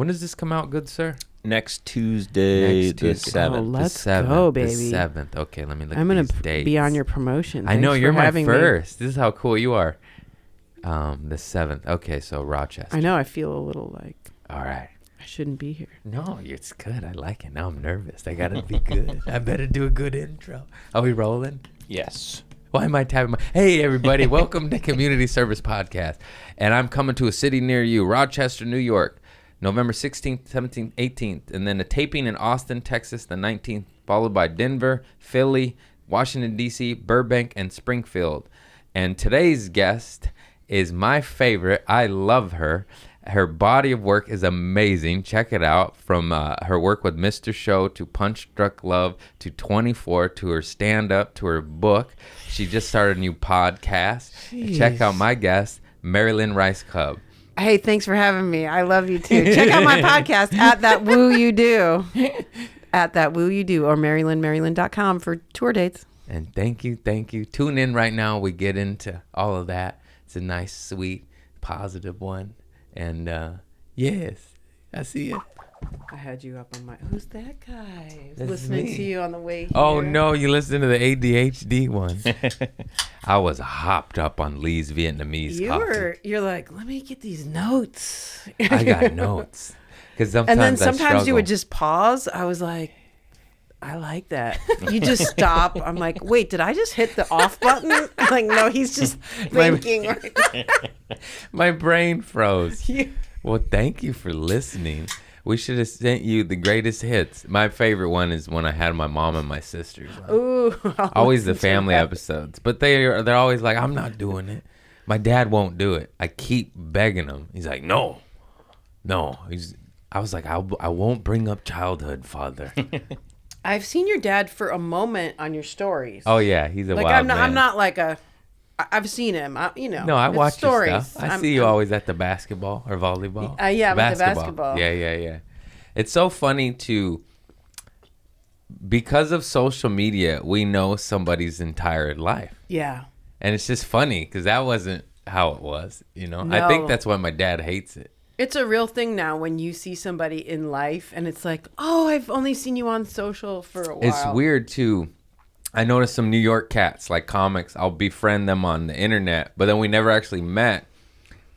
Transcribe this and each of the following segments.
When does this come out, good sir? Next Tuesday, the 7th. Oh, let's the 7th, go, baby. The 7th. Okay, let me look I'm at going these to dates. be on your promotion. I know, Thanks you're for my having me. first. This is how cool you are. The 7th. Okay, so Rochester. I know. I feel a little like All right. I shouldn't be here. No, it's good. I like it. Now I'm nervous. I got to be good. I better do a good intro. Are we rolling? Yes. Why am I tapping my... Hey, everybody. Welcome to Community Service Podcast. And I'm coming to a city near you, Rochester, New York, November 16th, 17th, 18th. And then a taping in Austin, Texas, the 19th, followed by Denver, Philly, Washington, D.C., Burbank, and Springfield. And today's guest is my favorite. I love her. Her body of work is amazing. Check it out. From her work with Mr. Show to Punch Drunk Love to 24 to her stand-up to her book. She just started a new podcast. Jeez. Check out my guest, Lynn Rajskub. Hey, thanks for having me. I love you too. Check out my podcast at That Woo You Do. At That Woo You Do or marylynn.com for tour dates. And thank you. Tune in right now. We get into all of that. It's a nice, sweet, positive one. And yes, I see it. I had you up on my... Who's that guy? I was That's listening me. to you on the way here. Oh, no, you listened to the ADHD one. I was hopped up on Lee's Vietnamese coffee. You're like, let me get these notes. I got notes. Because And then sometimes sometimes you would just pause. I was like, I like that. You just stop. I'm like, wait, did I just hit the off button? I'm like, no, he's just thinking right now. My brain froze. Well, thank you for listening. We should have sent you the greatest hits. My favorite one is when I had my mom and my sisters on. Ooh. Always the family episodes. But they're always like, I'm not doing it. My dad won't do it. I keep begging him. He's like, no. I was like, I won't bring up childhood, father. I've seen your dad for a moment on your stories. Oh, yeah. He's a like wild man. I'm not like a... I've seen him, No, I it's watch stories. your stuff. I see you always at the basketball or volleyball. Yeah, with the basketball. Yeah. It's so funny because of social media, we know somebody's entire life. Yeah. And it's just funny because that wasn't how it was, you know? No. I think that's why my dad hates it. It's a real thing now when you see somebody in life and it's like, oh, I've only seen you on social for a while. It's weird too. I noticed some New York cats, like comics, I'll befriend them on the internet, but then we never actually met.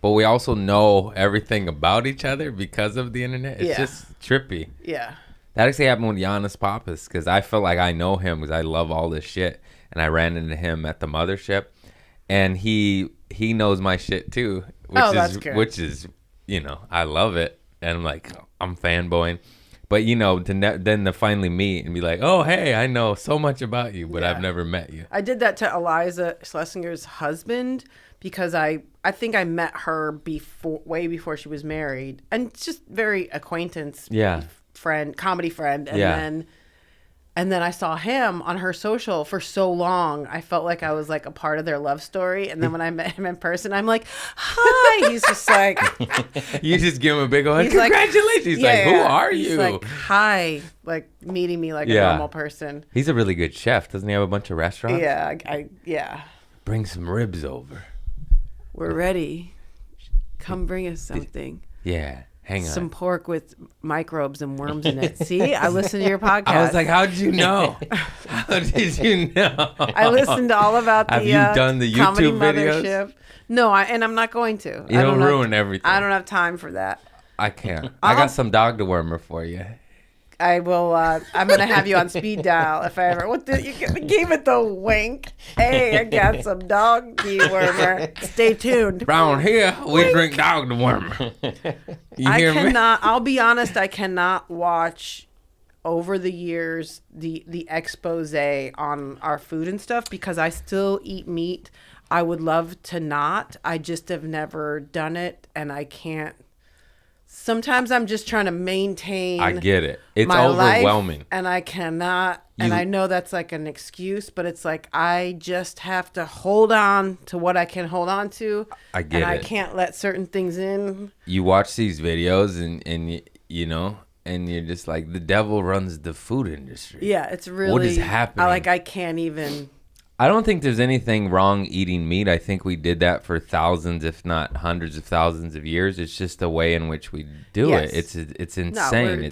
But we also know everything about each other because of the internet. It's just trippy. Yeah. That actually happened with Giannis Papas because I felt like I know him because I love all this shit. And I ran into him at the mothership. And he knows my shit too. That's good. Which is, you know, I love it. And I'm like, I'm fanboying. But, you know, then to finally meet and be like, oh, hey, I know so much about you, but I've never met you. I did that to Eliza Schlesinger's husband because I think I met her way before she was married. And it's just very acquaintance friend, comedy friend. And then I saw him on her social for so long. I felt like I was like a part of their love story. And then when I met him in person, I'm like, hi. He's just like... You just give him a big old congratulations. He's like, who are you? He's like, hi. Like meeting me like a normal person. He's a really good chef. Doesn't he have a bunch of restaurants? Yeah. Bring some ribs over. We're ready. Come bring us something. Yeah. Hang on. Some pork with microbes and worms in it. See, I listened to your podcast. I was like, how did you know? How did you know? I listened to all about the Have you done the comedy YouTube videos? mothership. No, and I'm not going to. You don't ruin everything. I don't have time for that. I can't. I got some dog dewormer for you. I will. I'm gonna have you on speed dial if I ever. You gave it the wink. Hey, I got some dog dewormer. Stay tuned. Around here, we drink dog dewormer. You hear me? I'll be honest. I cannot watch over the years the expose on our food and stuff because I still eat meat. I would love to not. I just have never done it, and I can't. Sometimes I'm just trying to maintain. I get it. It's my overwhelming. Life, and I cannot. And I know that's like an excuse, but it's like I just have to hold on to what I can hold on to. I get it. And I can't let certain things in. You watch these videos and you know, and you're just like, the devil runs the food industry. Yeah, it's really. What is happening? I can't even. I don't think there's anything wrong eating meat. I think we did that for thousands, if not hundreds of thousands of years. It's just the way in which we do it. It's insane. No,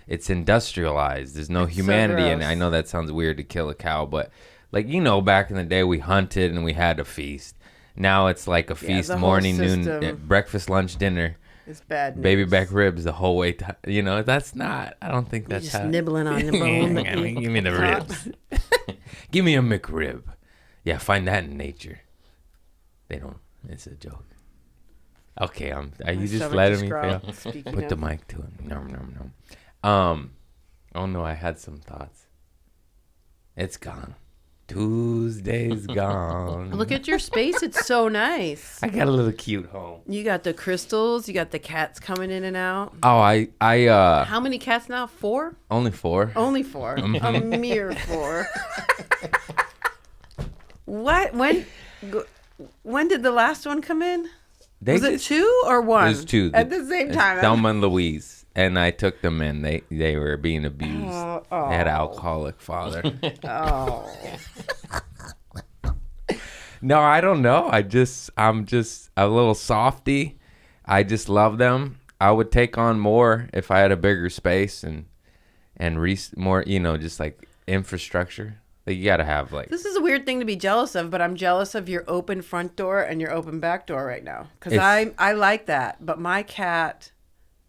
it's industrialized. There's no humanity in it. I know that sounds weird to kill a cow, but like, back in the day we hunted and we had a feast. Now it's like a feast, morning, noon, breakfast, lunch, dinner. It's bad news. Baby back ribs the whole way. That's not. I don't think that's just nibbling on the bone. Give me the ribs. Give me a McRib. Yeah, find that in nature. They don't. It's a joke. Okay, you just letting me fail. Put the mic to him. No. Oh no, I had some thoughts. It's gone. Tuesday's gone. Look at your space. It's so nice. I got a little cute home. You got the crystals. You got the cats coming in and out. Oh, I How many cats now? 4? Only 4. Only 4. A mere 4. What? When did the last one come in? Was it 2 or 1? It was 2. At the same time. Thelma and Louise. And I took them in. They were being abused. They had an alcoholic father. Oh. No, I don't know. I'm just a little softy. I just love them. I would take on more if I had a bigger space and more, just like infrastructure. Like you gotta have like. This is a weird thing to be jealous of, but I'm jealous of your open front door and your open back door right now because I like that. But my cat,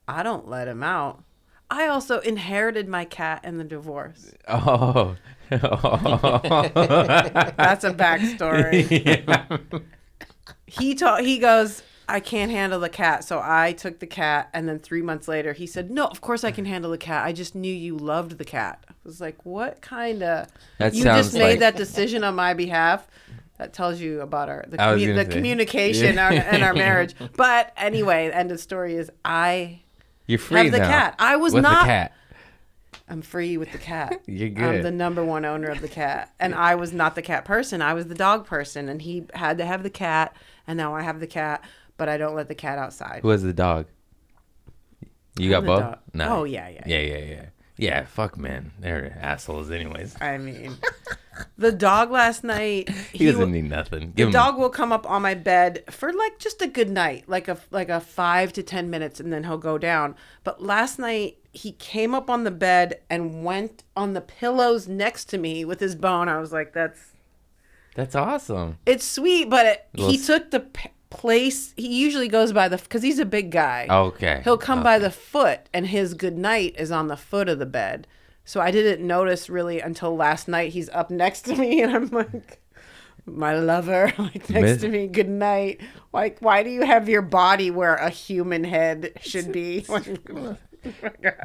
I don't let him out. I also inherited my cat in the divorce. Oh. That's a backstory. Yeah. He goes, I can't handle the cat. So I took the cat. And then 3 months later, he said, no, of course I can handle the cat. I just knew you loved the cat. I was like, what kind of... You just made that decision on my behalf. That tells you about the communication in our marriage. But anyway, the end of the story is You're free have the now. cat. I was with not. The cat. I'm free with the cat. You're good. I'm the number one owner of the cat. And I was not the cat person. I was the dog person. And he had to have the cat. And now I have the cat. But I don't let the cat outside. Who has the dog? You got both? No. Oh, yeah. Yeah, fuck, man. They're assholes anyways. I mean, the dog last night... He doesn't need nothing. The dog will come up on my bed for like just a good night. Like a 5 to 10 minutes and then he'll go down. But last night... He came up on the bed and went on the pillows next to me with his bone. I was like, that's awesome. It's sweet, but he took the place. He usually goes by because he's a big guy. Okay. He'll come by the foot, and his good night is on the foot of the bed. So I didn't notice really until last night. He's up next to me, and I'm like, my lover, like next to me, good night. Like, why do you have your body where a human head should be?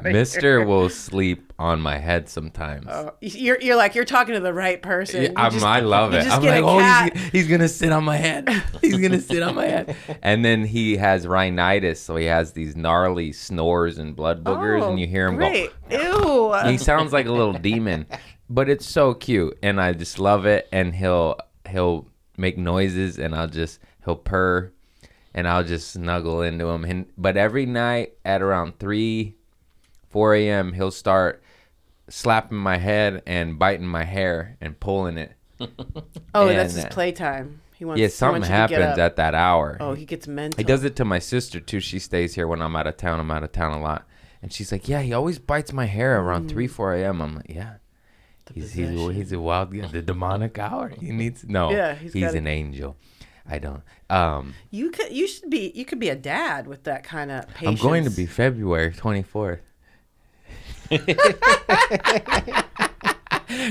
Mister will sleep on my head sometimes. You're talking to the right person. Yeah, I love it. I'm like, he's gonna sit on my head. He's gonna sit on my head. And then he has rhinitis, so he has these gnarly snores and blood boogers, and you hear him go. Ew. He sounds like a little demon, but it's so cute, and I just love it. And he'll make noises, and he'll purr. And I'll just snuggle into him. But every night at around 3, 4 a.m., he'll start slapping my head and biting my hair and pulling it. Oh, that's his playtime. Something happens at that hour. Oh, he gets mental. He does it to my sister, too. She stays here when I'm out of town. I'm out of town a lot. And she's like, yeah, he always bites my hair around 3, 4 a.m. I'm like, yeah. He's a wild guy. The demonic hour. He's an angel. I don't. You could be a dad with that kind of patience. I'm going to be February 24th.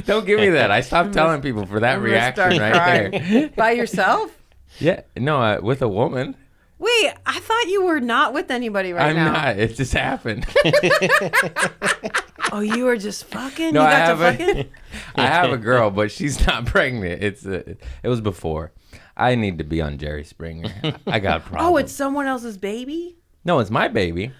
Don't give me that. I stopped telling people for that reaction right there. By yourself? Yeah. No, with a woman. Wait, I thought you were not with anybody now. I'm not. It just happened. Oh, you were just fucking? No, I have a girl, but she's not pregnant. It was before. I need to be on Jerry Springer. I got problems. Oh, it's someone else's baby? No, it's my baby.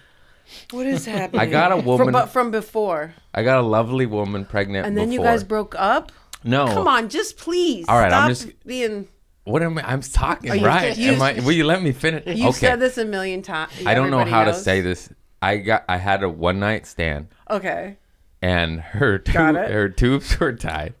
What is happening? I got a woman. From before. I got a lovely woman pregnant and then you guys broke up? No. Come on, just please. All right, stop I'm just being... What am I? I'm talking, right? Will you let me finish? You said this a million times. I don't know how to say this. I had a one-night stand. Okay. And her tubes were tied.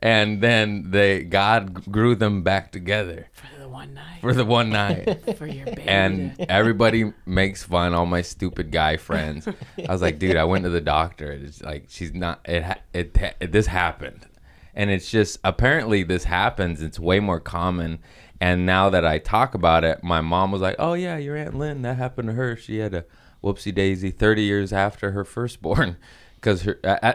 And then God grew them back together. For the one night. For the one night. For your baby. And everybody makes fun, all my stupid guy friends. I was like, dude, I went to the doctor. It's like, she's not, this happened. And it's just, apparently this happens. It's way more common. And now that I talk about it, my mom was like, oh yeah, your Aunt Lynn, that happened to her. She had a whoopsie daisy 30 years after her firstborn. Because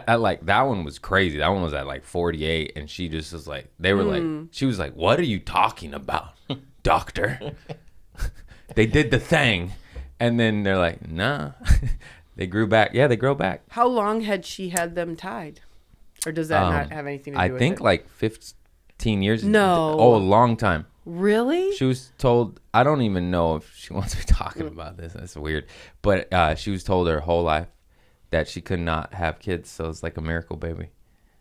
like, that one was crazy. That one was at like 48. And she just was like, they were like, she was like, what are you talking about, doctor? They did the thing. And then they're like, nah. They grew back. Yeah, they grow back. How long had she had them tied? Or does that not have anything to do with it? I think like 15 years. No. Oh, a long time. Really? She was told, I don't even know if she wants to be talking about this. That's weird. But she was told her whole life that she could not have kids. So it's like a miracle baby.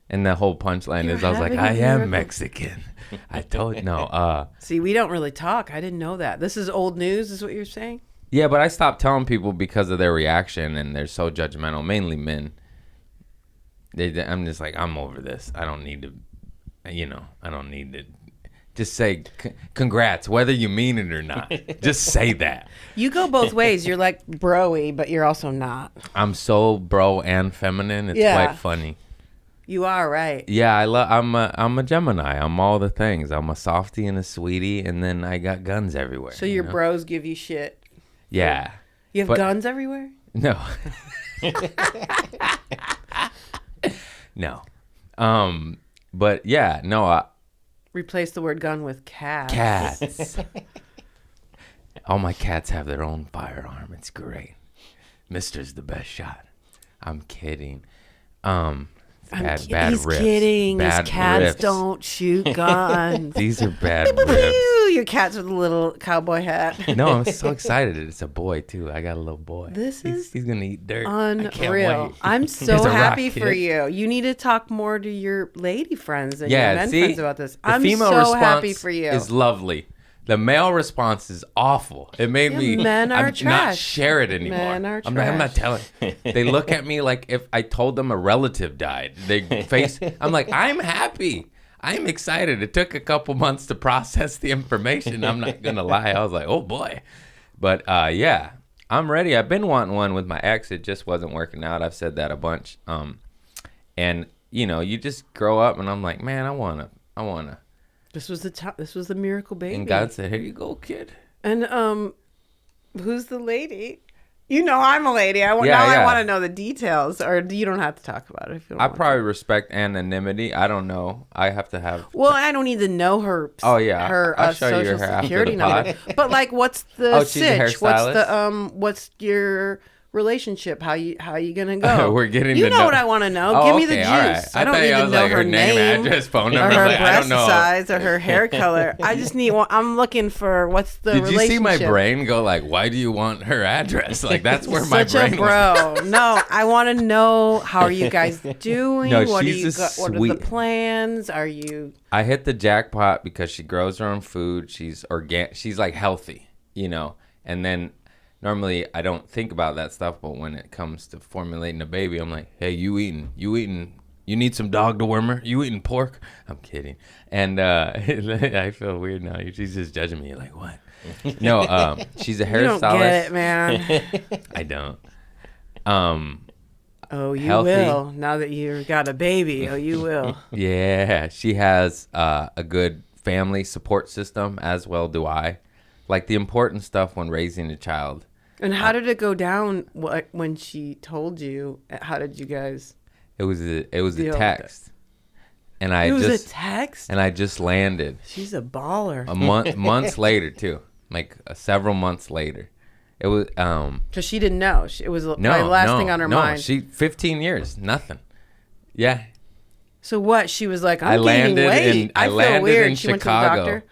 And the whole punchline is, I was like, I am Mexican. I told, no. See, we don't really talk. I didn't know that. This is old news, is what you're saying? Yeah, but I stopped telling people because of their reaction, and they're so judgmental, mainly men. I'm just like, I'm over this. I don't need to, I don't need to. Just say congrats, whether you mean it or not. Just say that. You go both ways. You're like bro-y, but you're also not. I'm so bro and feminine. It's quite funny. You are, right. Yeah, I'm a Gemini. I'm all the things. I'm a softie and a sweetie, and then I got guns everywhere. So your bros give you shit. Yeah. You have guns everywhere? No. No. But yeah, no. Replace the word gun with cats. Cats. All my cats have their own firearm. It's great. Mister's the best shot. I'm kidding. Bad he's riffs. kidding. Bad His cats riffs. don't shoot guns. These are bad riffs. Your cat's with a little cowboy hat. No, I'm so excited. It's a boy, too. I got a little boy. He's going to eat dirt. Unreal. I'm so happy for you. You need to talk more to your lady friends and your men friends about this. I'm so happy for you. Is lovely. The male response is awful. It made me men are trash. Not share it anymore. Men are trash. I'm not telling. They look at me like if I told them a relative died. I'm like, I'm happy. I'm excited. It took a couple months to process the information. I'm not going to lie. I was like, oh boy. But yeah, I'm ready. I've been wanting one with my ex. It just wasn't working out. I've said that a bunch. And you just grow up and I'm like, man, I want to. This was the miracle baby. And God said, here you go, kid. And who's the lady? I'm a lady. I want to know the details, or you don't have to talk about it if you don't. I probably respect anonymity. I don't know. I have to have. Well, I don't need to know her. Oh yeah, her I'll show social you her security number. But like, what's the sitch? Hairstylist? What's your relationship? How you gonna go? We're getting. You know what I want to know. Give me the juice. Right. I don't need to know her name, address, phone number, or her like, breast I don't know. size, or her hair color. I just need. I'm looking for what's the Did relationship. you see my brain go like, why do you want her address? Like that's where my Such brain. a bro. No, I want to know, how are you guys doing? No, what she's what are the plans? Are you? I hit the jackpot because she grows her own food. She's organic. She's like healthy, and then. Normally, I don't think about that stuff, but when it comes to formulating a baby, I'm like, hey, you need some dog dewormer? You eating pork? I'm kidding. And I feel weird now. She's just judging me like, what? No, she's a hairstylist. You don't get it, man. I don't. Oh, you healthy. will. Now that you've got a baby, you will. Yeah, she has a good family support system, as well do I. Like the important stuff when raising a child. And how did it go down when she told you? How did you guys? It was a text, and it was a text, and I just landed. She's a baller. Months later too, like several months later. It was because she didn't know. It was the last thing on her mind. She 15 years, nothing. Yeah. So what? She was like, I'm gaining weight. I feel weird. She went to the doctor.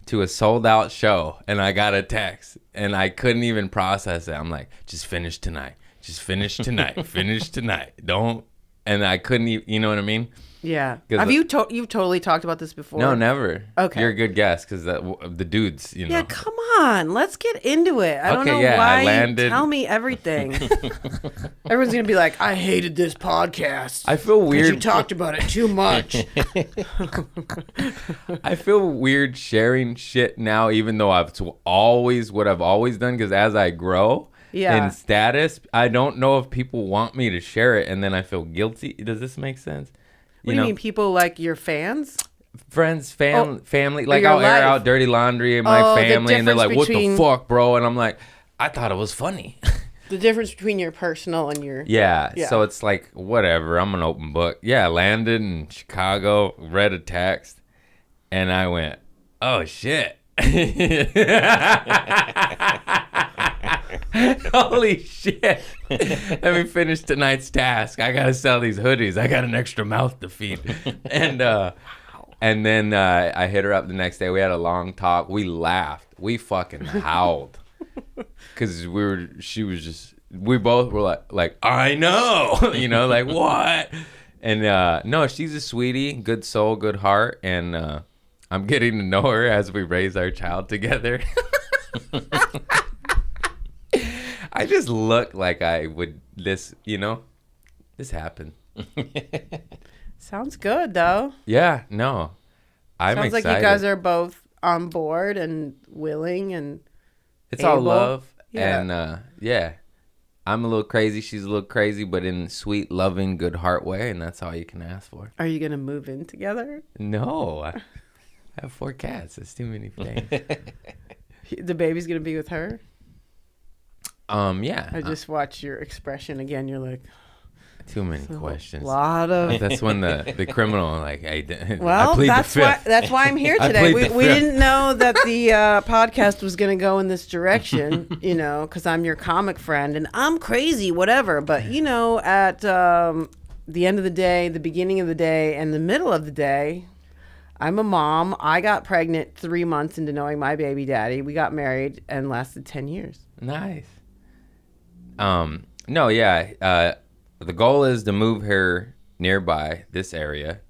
To a sold out show, and I got a text, and I couldn't even process it. I'm like, just finish tonight, finish tonight, don't. And I couldn't even, you know what I mean? Yeah. Have you've totally talked about this before? No, never. Okay. You're a good guess because the dudes, you know. Yeah, come on. Let's get into it. I don't know why you tell me everything. Everyone's going to be like, I hated this podcast. I feel weird. You talked about it too much. I feel weird sharing shit now, even though it's always what I've always done, because as I grow in status, I don't know if people want me to share it, and then I feel guilty. Does this make sense? What do you mean, people like your fans? Friends, family. Like, I'll air out dirty laundry in my family, and they're like, what the fuck, bro? And I'm like, I thought it was funny. The difference between your personal and your... Yeah, so it's like, whatever, I'm an open book. Yeah, I landed in Chicago, read a text, and I went, oh, shit. Holy shit. Let me finish tonight's task. I got to sell these hoodies. I got an extra mouth to feed. And then I hit her up the next day. We had a long talk. We laughed. We fucking howled. Because we both were like, I know. You know, like, what? And no, she's a sweetie, good soul, good heart. And I'm getting to know her as we raise our child together. I just look like I would, this happened. Sounds good, though. Yeah, no. I'm Sounds excited. like you guys are both on board and willing and it's able. all love. Yeah. And yeah, I'm a little crazy. She's a little crazy, but in a sweet, loving, good heart way. And that's all you can ask for. Are you going to move in together? No. I have 4 cats. That's too many things. The baby's going to be with her? Yeah. I just watched your expression again. You're like... Too many questions. A lot of... That's when the criminal, like, hey, well, I plead the fifth. That's why I'm here today. We didn't know that the podcast was going to go in this direction, because I'm your comic friend and I'm crazy, whatever. But, at the end of the day, the beginning of the day, and the middle of the day, I'm a mom. I got pregnant 3 months into knowing my baby daddy. We got married and lasted 10 years. Nice. No, yeah. The goal is to move her nearby this area,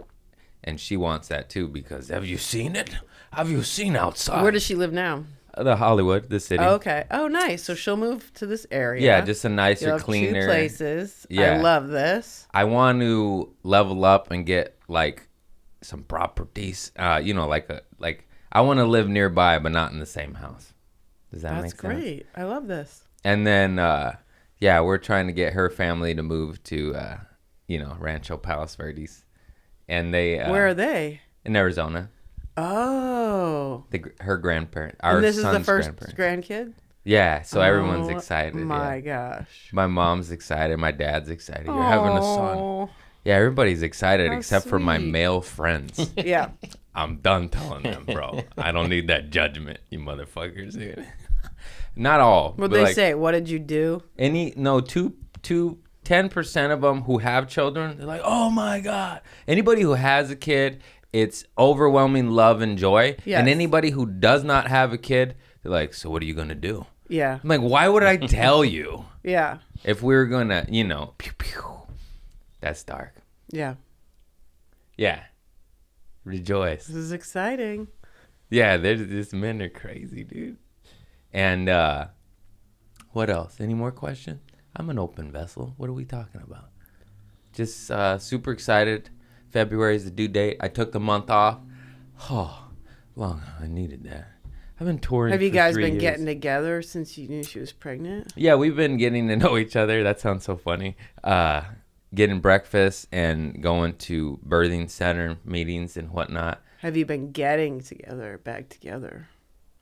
and she wants that too because have you seen it? Have you seen outside? Where does she live now? The Hollywood, the city. Oh, okay. Oh, nice. So she'll move to this area. Yeah, just a nicer, You'll have cleaner 2 places. Yeah. I love this. I want to level up and get like some properties. I want to live nearby, but not in the same house. Does that make sense? That's great. I love this. And then. Yeah, we're trying to get her family to move to, Rancho Palos Verdes, and they. Where are they? In Arizona. Oh. Her grandparent. And this is the first grandkid. Yeah, so everyone's excited. My gosh. My mom's excited. My dad's excited. You're having a son. Yeah, everybody's excited except for my male friends. Yeah. I'm done telling them, bro. I don't need that judgment, you motherfuckers. Not all. What they say? What did you do? 10% of them who have children, they're like, oh my God. Anybody who has a kid, it's overwhelming love and joy. Yes. And anybody who does not have a kid, they're like, so what are you going to do? Yeah. I'm like, why would I tell you? Yeah. If we're going to, pew, pew. That's dark. Yeah. Yeah. Rejoice. This is exciting. Yeah, these men are crazy, dude. And what else? Any more questions? I'm an open vessel. What are we talking about? Just super excited. February is the due date. I took the month off. Oh, long. I needed that. I've been touring. Have you guys been years. Getting together since you knew she was pregnant? Yeah, we've been getting to know each other. That sounds so funny. Getting breakfast and going to birthing center meetings and whatnot. Have you been getting back together?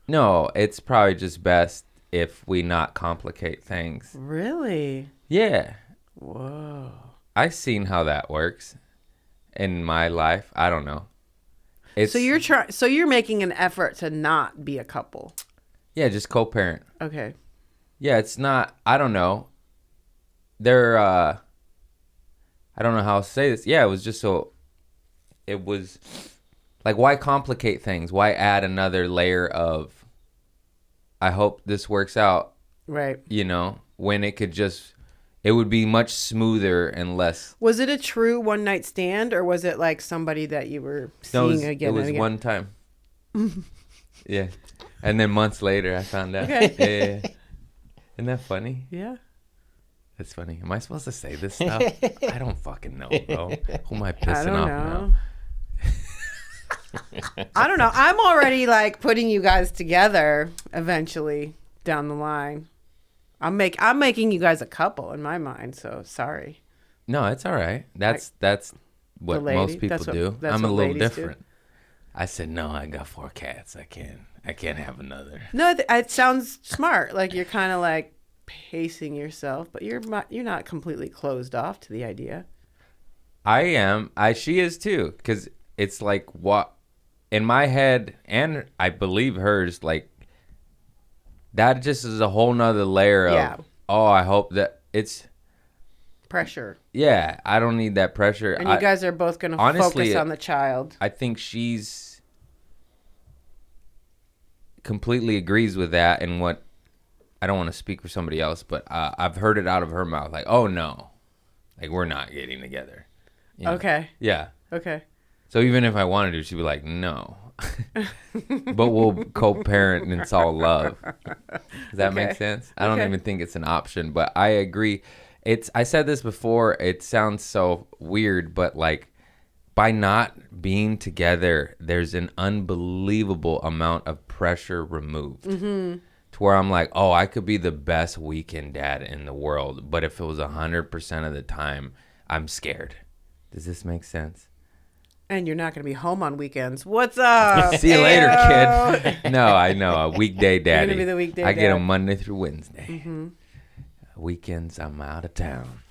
No, it's probably just best if we not complicate things. Really? Yeah. Whoa. I've seen how that works in my life. I don't know. So you're making an effort to not be a couple. Yeah, just co-parent. Okay. Yeah, it's not. I don't know. I don't know how to say this. Yeah, it was just so. It was like, why complicate things? Why add another layer of? I hope this works out. Right. When it could just, it would be much smoother and less. Was it a true one night stand, or was it like somebody that you were seeing again? It was and again? one time. Yeah. And then months later, I found out. Okay. Yeah. Isn't that funny? Yeah. That's funny. Am I supposed to say this stuff? I don't fucking know, bro. Who am I pissing I don't off know. now? I don't know. I'm already like putting you guys together eventually down the line. I'm making you guys a couple in my mind. So sorry. No, it's all right. That's what most people do. I'm a little different. I said no. I got 4 cats. I can't have another. No, it sounds smart. Like you're kind of like pacing yourself, but you're not completely closed off to the idea. I am. She is too, because it's like what in my head, and I believe hers. Like that just is a whole nother layer of. Oh, I hope that it's pressure. Yeah, I don't need that pressure. And you guys are both going to focus on the child. I think she's completely agrees with that, and what. I don't want to speak for somebody else, but I've heard it out of her mouth. Like, oh, no. Like, we're not getting together. You know? Okay. Yeah. Okay. So even if I wanted to, she'd be like, no. But we'll co-parent and it's all love. Does that make sense? I don't even think it's an option, but I agree. I said this before. It sounds so weird, but like by not being together, there's an unbelievable amount of pressure removed. Mm-hmm. To where I'm like, oh, I could be the best weekend dad in the world, but if it was 100% of the time, I'm scared. Does this make sense? And you're not going to be home on weekends. What's up? See you later, kid. No, I know. A weekday daddy. You're going to be the weekday dad. I get them Monday through Wednesday. Mm-hmm. Weekends, I'm out of town.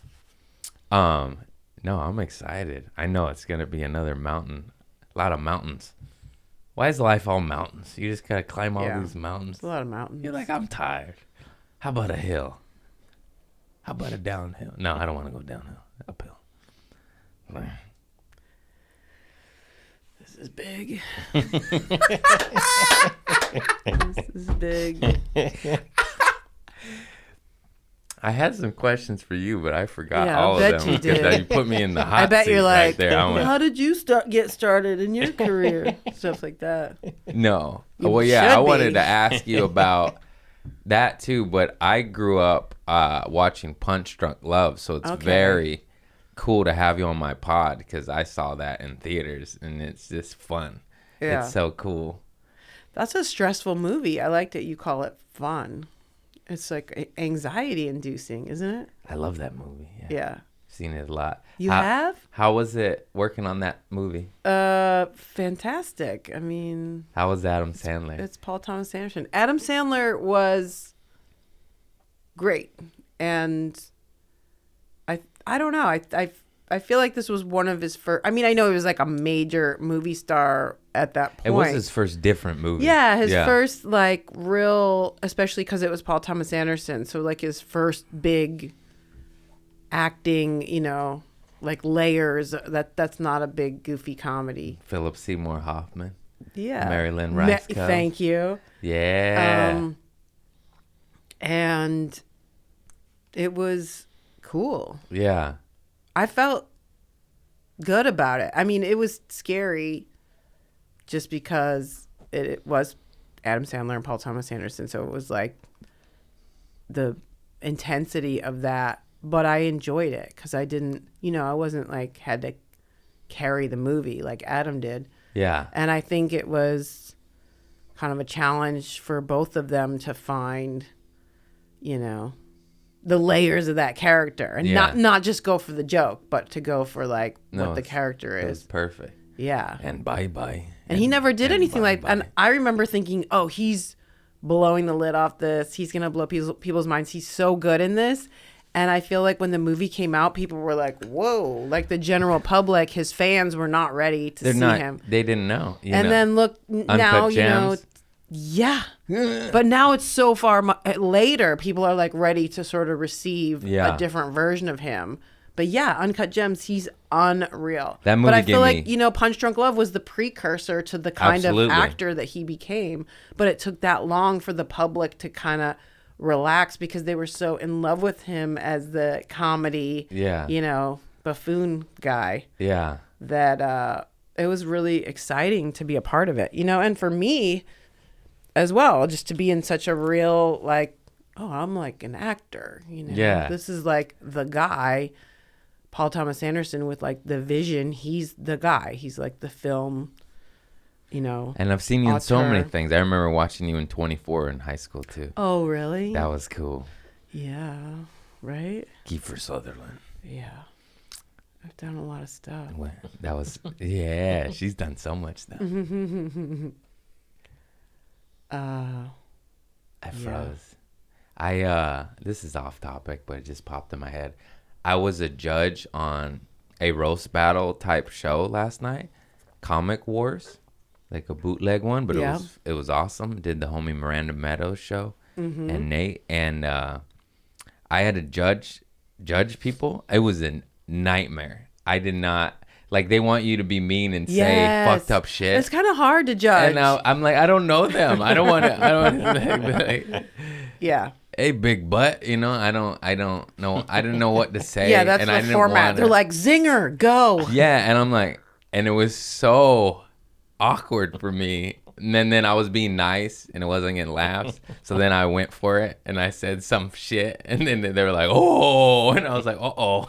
No, I'm excited. I know it's going to be another mountain. A lot of mountains. Why is life all mountains? You just got to climb all these mountains. It's a lot of mountains. You're like, I'm tired. How about a hill? How about a downhill? No, I don't want to go downhill. Uphill. This is big. This is big. I had some questions for you, but I forgot all of them because you put me in the hot seat. I bet you're like, right there. How did you get started in your career? Stuff like that. No. Well, yeah, I wanted to ask you about that too, but I grew up watching Punch Drunk Love, so it's very cool to have you on my pod because I saw that in theaters, and it's just fun. Yeah. It's so cool. That's a stressful movie. I like that you call it fun. It's like anxiety inducing, isn't it? I love that movie. Yeah. Seen it a lot. You have? How was it working on that movie? Fantastic. I mean, how was Adam Sandler? It's Paul Thomas Anderson. Adam Sandler was great. And I don't know. I feel like this was one of his first. I mean, I know he was like a major movie star at that point. It was his first different movie. Yeah, his first like real, especially because it was Paul Thomas Anderson. So like his first big acting, like layers. That's not a big goofy comedy. Philip Seymour Hoffman. Yeah. Mary Lynn Rajskub. Thank you. Yeah. And it was cool. Yeah. I felt good about it. I mean, it was scary just because it was Adam Sandler and Paul Thomas Anderson. So it was like the intensity of that. But I enjoyed it because I didn't, I wasn't like had to carry the movie like Adam did. Yeah. And I think it was kind of a challenge for both of them to find, the layers of that character and not just go for the joke, but to go for like what the character is. That's perfect. Yeah. And bye. And he never did anything and I remember thinking, oh, he's blowing the lid off this. He's going to blow people's minds. He's so good in this. And I feel like when the movie came out, people were like, whoa, like the general public, his fans were not ready to see him. They didn't know. Then look now, yeah. But now it's so far later, people are like ready to sort of receive a different version of him. But yeah, Uncut Gems, he's unreal. That movie but I feel like, Punch Drunk Love was the precursor to the kind of actor that he became. But it took that long for the public to kind of relaxed because they were so in love with him as the comedy, buffoon guy. Yeah. That it was really exciting to be a part of it, and for me as well, just to be in such a real, like, oh, I'm like an actor, Yeah. This is like the guy, Paul Thomas Anderson, with like the vision. He's the guy. He's like the film, And I've seen you in so many things. I remember watching you in 24 in high school too. Oh, really? That was cool. Yeah. Right? Kiefer Sutherland. Yeah. I've done a lot of stuff. That was, yeah, she's done so much stuff. I froze. This is off topic, but it just popped in my head. I was a judge on a roast battle type show last night, Comic Wars, like a bootleg one, but it was awesome. Did the homie Miranda Meadows show and Nate, and I had to judge people. It was a nightmare. I did not like. They want you to be mean and say fucked up shit. It's kind of hard to judge. And I'm like, I don't know them. I don't want to. I don't want to. Like, yeah. Hey, big butt. I don't know. I didn't know what to say. Yeah, that's the format. They're like, zinger, go. Yeah, and I'm like, and it was so awkward for me. And then I was being nice, and it wasn't getting laughs. So then I went for it, and I said some shit, and then they were like, "Oh," and I was like, "Uh-oh."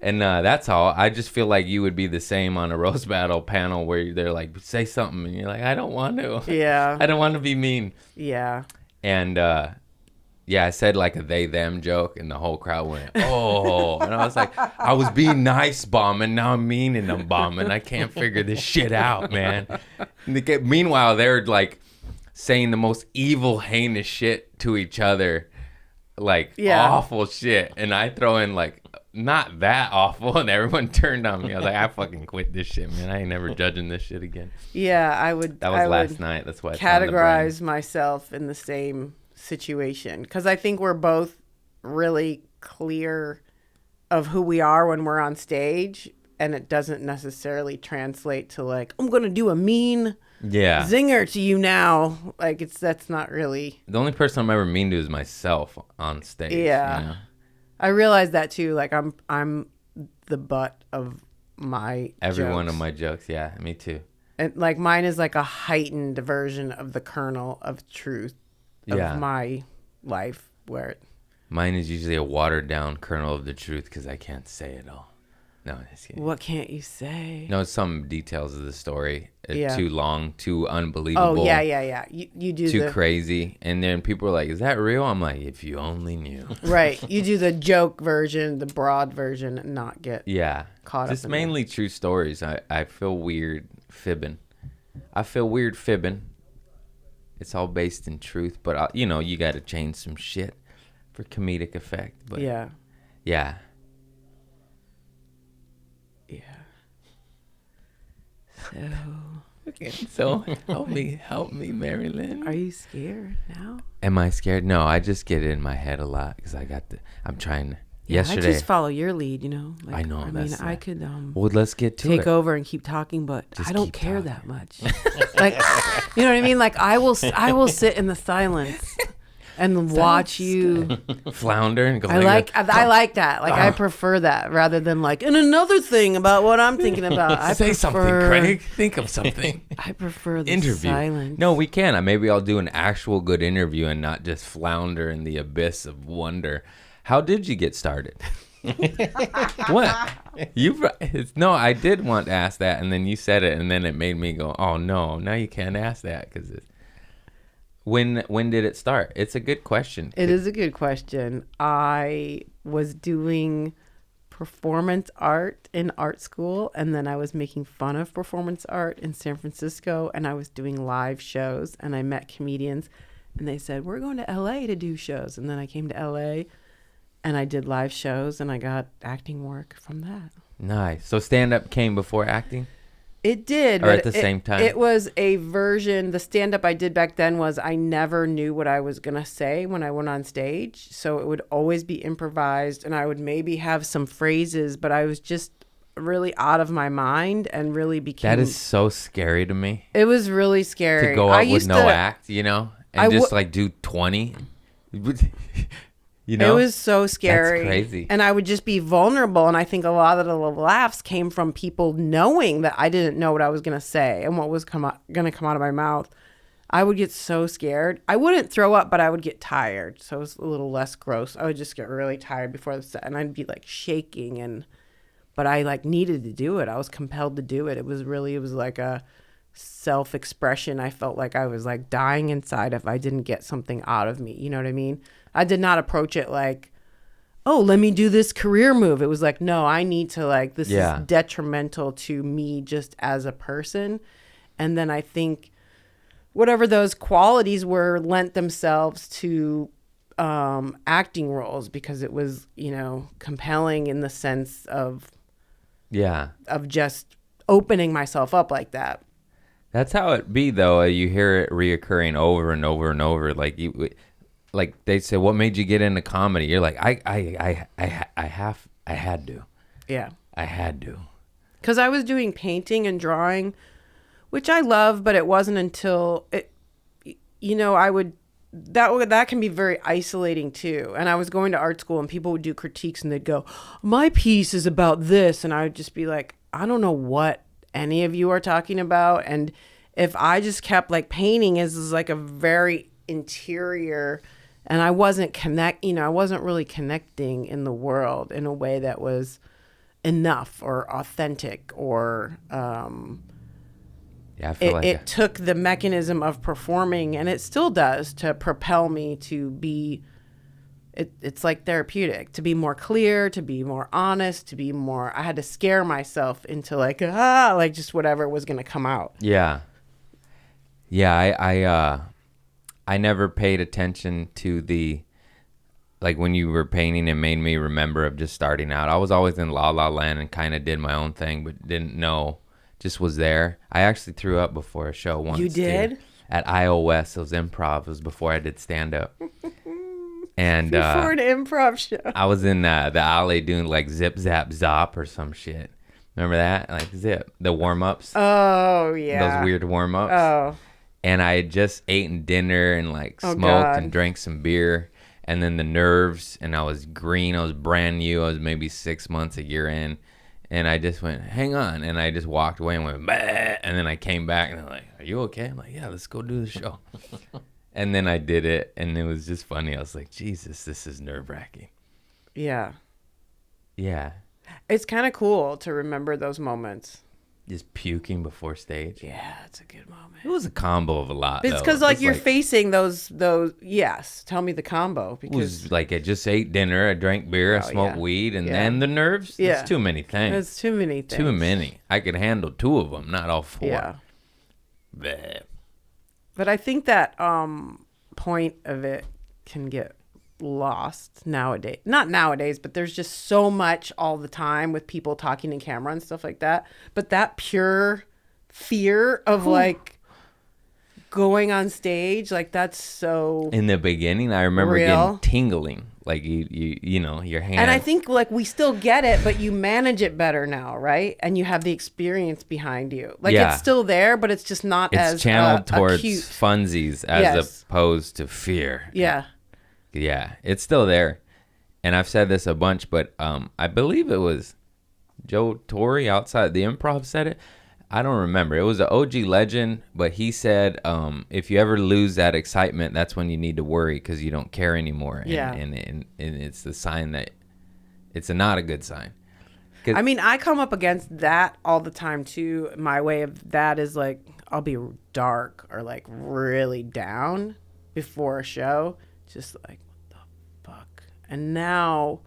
And that's all. I just feel like you would be the same on a roast battle panel where they're like, "Say something," and you're like, "I don't want to." Yeah. I don't want to be mean. Yeah. And I said like a they/them joke, and the whole crowd went, "Oh!" And I was like, "I was being nice, bombing. Now I'm mean and I'm bombing. I can't figure this shit out, man." And meanwhile, they're like saying the most evil, heinous shit to each other, like awful shit, and I throw in like not that awful, and everyone turned on me. I was like, "I fucking quit this shit, man. I ain't never judging this shit again." Yeah, I would. That was last night. That's why I categorize myself in the same situation, because I think we're both really clear of who we are when we're on stage, and it doesn't necessarily translate to like, I'm gonna do a mean zinger to you now. Like, that's not really the only person I'm ever mean to is myself on stage. I realize that too. Like, I'm the butt of my every jokes. one of my jokes. Yeah, me too. And like, mine is like a heightened version of the kernel of truth of my life, where mine is usually a watered down kernel of the truth because I can't say it all. No, I'm just kidding. What can't you say? No, some details of the story too long, too unbelievable. Oh yeah. You do too crazy, and then people are like, "Is that real?" I'm like, "If you only knew." Right. You do the joke version, the broad version, and not get caught up. Just mainly true stories. I feel weird fibbing. It's all based in truth, but you got to change some shit for comedic effect. But yeah. So help me, Mary Lynn. Are you scared now? Am I scared? No, I just get it in my head a lot because I'm trying to. Yesterday, I just follow your lead, Like, I know. I mean, I could well, let's get to take over and keep talking, but I don't care that much. Like, you know what I mean? Like, I will sit in the silence and watch you flounder and go. I like that. Like, I prefer that rather than like, and another thing about what I'm thinking about. Say something, Craig. Think of something. I prefer the interview. Silence. No, we can. Maybe I'll do an actual good interview and not just flounder in the abyss of wonder. How did you get started? What? No, I did want to ask that, and then you said it, and then it made me go, oh no, now you can't ask that because when did it start? It's a good question. It is a good question. I was doing performance art in art school, and then I was making fun of performance art in San Francisco, and I was doing live shows, and I met comedians, and they said, we're going to LA to do shows. And then I came to LA and I did live shows, and I got acting work from that. Nice. So stand-up came before acting? It did. Or at the same time? It was a version. The stand-up I did back then was I never knew what I was going to say when I went on stage. So it would always be improvised, and I would maybe have some phrases, but I was just really out of my mind and really became... That is so scary to me. It was really scary. To go out with no act, and just like do 20. You know, it was so scary. That's crazy. And I would just be vulnerable. And I think a lot of the laughs came from people knowing that I didn't know what I was going to say and what was going to come out of my mouth. I would get so scared. I wouldn't throw up, but I would get tired. So it was a little less gross. I would just get really tired before the set, and I'd be like shaking. But I like needed to do it. I was compelled to do it. It was like a self-expression. I felt like I was like dying inside if I didn't get something out of me. You know what I mean? I did not approach it like, oh, let me do this career move. It was like, no, I need to like, this is detrimental to me just as a person. And then I think whatever those qualities were lent themselves to acting roles, because it was, you know, compelling in the sense of just opening myself up like that. That's how it be though. You hear it reoccurring over and over and over. Like they say, what made you get into comedy? You're like, I had to. Yeah. I had to. Because I was doing painting and drawing, which I love, but it wasn't until it, you know, that can be very isolating too. And I was going to art school and people would do critiques and they'd go, my piece is about this. And I would just be like, I don't know what any of you are talking about. And if I just kept like painting is like a very interior, and I wasn't I wasn't really connecting in the world in a way that was enough or authentic or, it took the mechanism of performing, and it still does, to propel me to be, it's like therapeutic, to be more clear, to be more honest, to be more, I had to scare myself into like just whatever was going to come out. Yeah. Yeah. I never paid attention to like when you were painting, it made me remember of just starting out. I was always in La La Land and kind of did my own thing, but didn't know, just was there. I actually threw up before a show once. You did? Too, at IO West. It was Improv. It was before I did stand-up. And before an improv show. I was in the alley doing like Zip Zap Zop or some shit. Remember that? Like Zip, the warm-ups. Oh, yeah. Those weird warm-ups. Oh. And I had just eaten dinner and like smoked and drank some beer. And then the nerves, and I was green. I was brand new. I was maybe 6 months, a year in. And I just went, hang on. And I just walked away and went, bah! And then I came back and they're like, are you okay? I'm like, yeah, let's go do the show. And then I did it. And it was just funny. I was like, Jesus, this is nerve-wracking. Yeah. Yeah. It's kind of cool to remember those moments. Just puking before stage. Yeah, it's a good moment. It was a combo of a lot. But it's because like you're facing those. Yes, tell me the combo. Because it was like I just ate dinner, I drank beer, I smoked weed, and then the nerves. Yeah, it's too many things. It's too many things. Too many. I could handle 2 of them, not all 4. Yeah. Bleh. But I think that point of it can get lost nowadays. Not nowadays, but there's just so much all the time with people talking in camera and stuff like that. But that pure fear of like going on stage, like that's so in the beginning I remember getting tingling, like you know, your hand. And I think like we still get it, but you manage it better now, right? And you have the experience behind you. Like it's still there, but it's just not as channeled towards acute. Funsies as opposed to fear. Yeah, it's still there. And I've said this a bunch, but I believe it was Joe Torre outside the Improv said it. I don't remember. It was an OG legend, but he said if you ever lose that excitement, that's when you need to worry because you don't care anymore. And it's the sign that it's not a good sign. I mean, I come up against that all the time too. My way of that is like I'll be dark or like really down before a show. Just like, what the fuck? And now,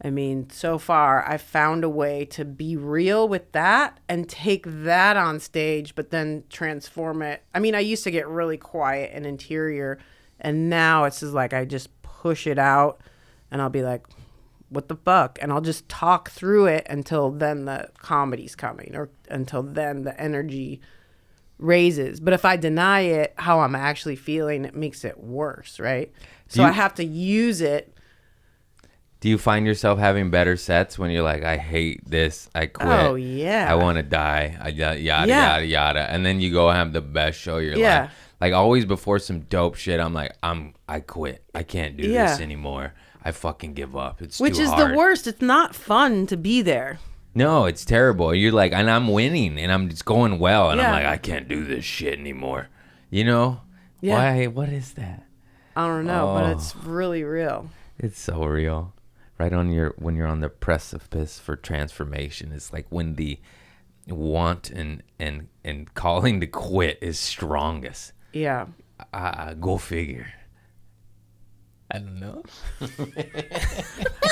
I mean, so far, I've found a way to be real with that and take that on stage, but then transform it. I mean, I used to get really quiet and interior, and now it's just like I just push it out, and I'll be like, what the fuck? And I'll just talk through it until then the comedy's coming, or until then the energy raises. But if I deny it, how I'm actually feeling, it makes it worse, right? So I have to use it. Do you find yourself having better sets when you're like, I hate this, I quit, oh yeah, I want to die, yada yada yada, and then you go have the best show? You're Like always before some dope shit, I'm like, I quit. I can't do this anymore. I fucking give up. It's Which too is hard. the worst. It's not fun to be there. No, it's terrible. You're like, and I'm winning, and it's going well, and I'm like, I can't do this shit anymore. You know? Yeah. Why? What is that? I don't know, but it's really real. It's so real. Right on when you're on the precipice for transformation, it's like when the want and calling to quit is strongest. Yeah. Go figure. I don't know. I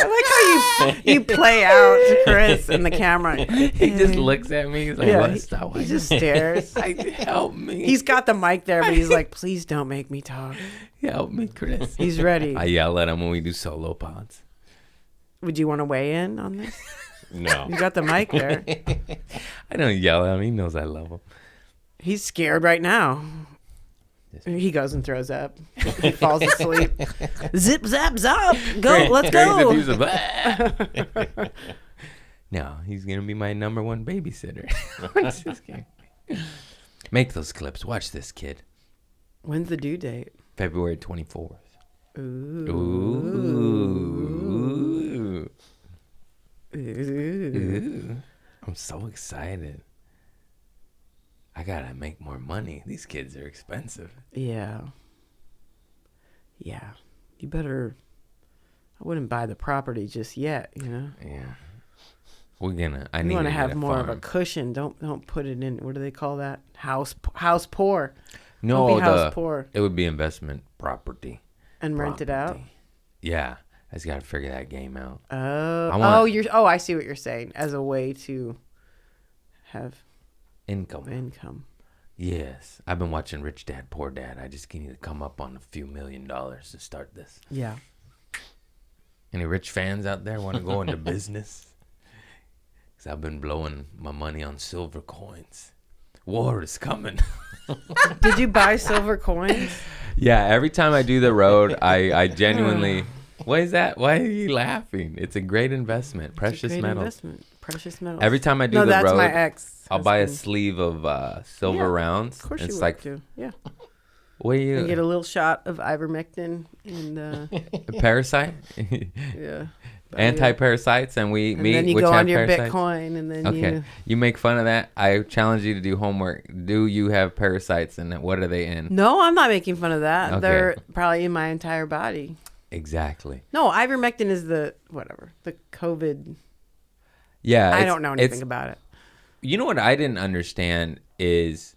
like how you play out to Chris in the camera. He just looks at me. He's like, what? Stop. He just stares. Help me. He's got the mic there, but he's like, please don't make me talk. Help me, Chris. He's ready. I yell at him when we do solo pods. Would you want to weigh in on this? No. You got the mic there. I don't yell at him. He knows I love him. He's scared right now. He goes and throws up. He falls asleep. Zip, zap, zap. Go, let's go. No, he's going to be my number one babysitter. Just kidding. Make those clips. Watch this, kid. When's the due date? February 24th. Ooh. Ooh. I'm so excited. I gotta make more money. These kids are expensive. Yeah. Yeah. You better. I wouldn't buy the property just yet, you know? Yeah. We're gonna. I You need want to to have get a more farm. of a cushion. Don't put it in. What do they call that? House poor. No, Don't be house poor. It would be investment property. And rent it out. Yeah, I just gotta figure that game out. I see what you're saying. As a way to have Income. Yes, I've been watching Rich Dad Poor Dad. I just need to come up on a few $1 million to start this. Yeah. Any rich fans out there want to go into business? Because I've been blowing my money on silver coins. War is coming. Did you buy silver coins? Yeah, every time I do the road, I genuinely... What is that? Why are you laughing? It's a great investment. Precious metals. Precious metals. Every time I do the that's road, my ex. I'll buy a sleeve of silver rounds. Of course it's you like, would too. Yeah. What do you... And get a little shot of ivermectin and Parasite? yeah. Anti-parasites, and we meet. then you which go have on your parasites? Bitcoin, and then you make fun of that. I challenge you to do homework. Do you have parasites, and what are they in? No, I'm not making fun of that. Okay. They're probably in my entire body. Exactly. No, ivermectin is the COVID. Yeah, I don't know anything about it. You know what I didn't understand is,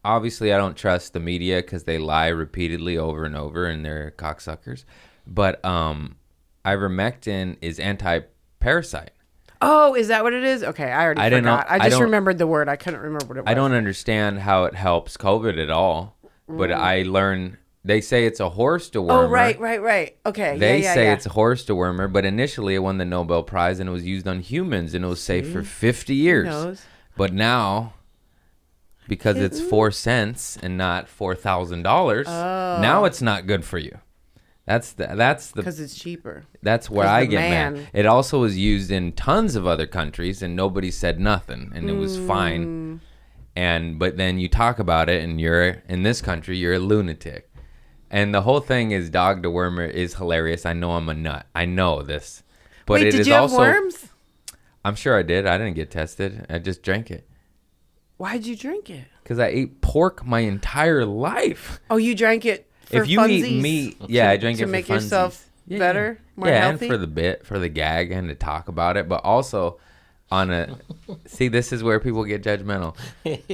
obviously I don't trust the media because they lie repeatedly over and over, and they're cocksuckers. But ivermectin is anti-parasite. Oh, is that what it is? Okay, I already forgot. I just remembered the word. I couldn't remember what it was. I don't understand how it helps COVID at all, but I learned they say it's a horse dewormer. Oh, right. Okay, They say it's a horse dewormer, but initially it won the Nobel Prize and it was used on humans and it was safe for 50 years. Who knows? But now, because it's 4 cents and not $4,000, now it's not good for you. That's the because it's cheaper. That's where I get mad. It also was used in tons of other countries and nobody said nothing and it was fine. But then you talk about it and you're in this country, you're a lunatic. And the whole thing is dog dewormer is hilarious. I know I'm a nut. I know this. But wait, it did is you have also worms? I'm sure I did. I didn't get tested. I just drank it. Why'd you drink it? Because I ate pork my entire life. Oh, you drank it for if you funsies? eat meat, I drank it to for make funsies. Yourself better, more healthy? And for the bit, for the gag, and to talk about it, but also on a see, this is where people get judgmental.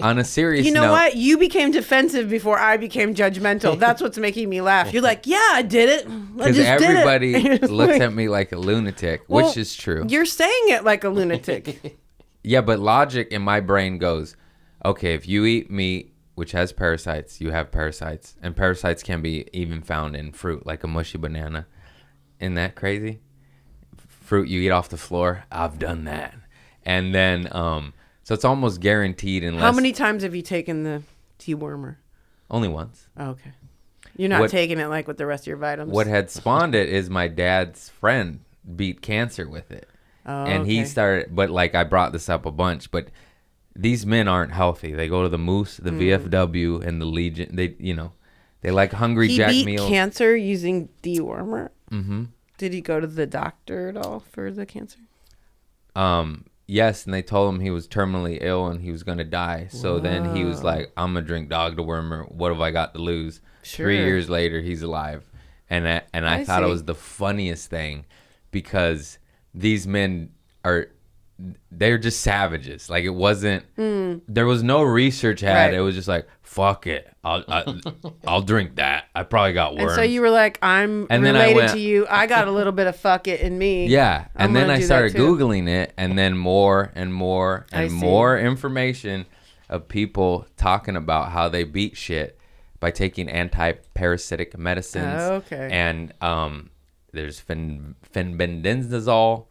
On a serious note, you know what? You became defensive before I became judgmental. That's what's making me laugh. You're like, yeah, I did it. Because everybody looks at me like a lunatic, which is true. You're saying it like a lunatic. Yeah, but logic in my brain goes, okay, if you eat meat which has parasites, you have parasites, and parasites can be even found in fruit, like a mushy banana. Isn't that crazy? Fruit you eat off the floor, I've done that. And then, so it's almost guaranteed unless... How many times have you taken the dewormer? Only once. Oh, okay. You're not taking it like with the rest of your vitamins? What had spawned it is my dad's friend beat cancer with it. Oh, and he started, but like I brought this up a bunch, but these men aren't healthy. They go to the Moose, the VFW, and the Legion. They like Hungry Jack meals. He beat meals. cancer using dewormer. Mm-hmm. Did he go to the doctor at all for the cancer? Yes, and they told him he was terminally ill and he was going to die. So then he was like, I'm going to drink dog dewormer. What have I got to lose? Sure. 3 years later, he's alive. And I thought it was the funniest thing because these men they're just savages. Like, it wasn't, there was no research had. Right. It was just like, fuck it. I'll drink that. I probably got worms. And so you were like, I'm related to you. I got a little bit of fuck it in me. Yeah. And then I started Googling it, and then more and more and more information of people talking about how they beat shit by taking anti-parasitic medicines. Oh, okay. And there's fenbendazole,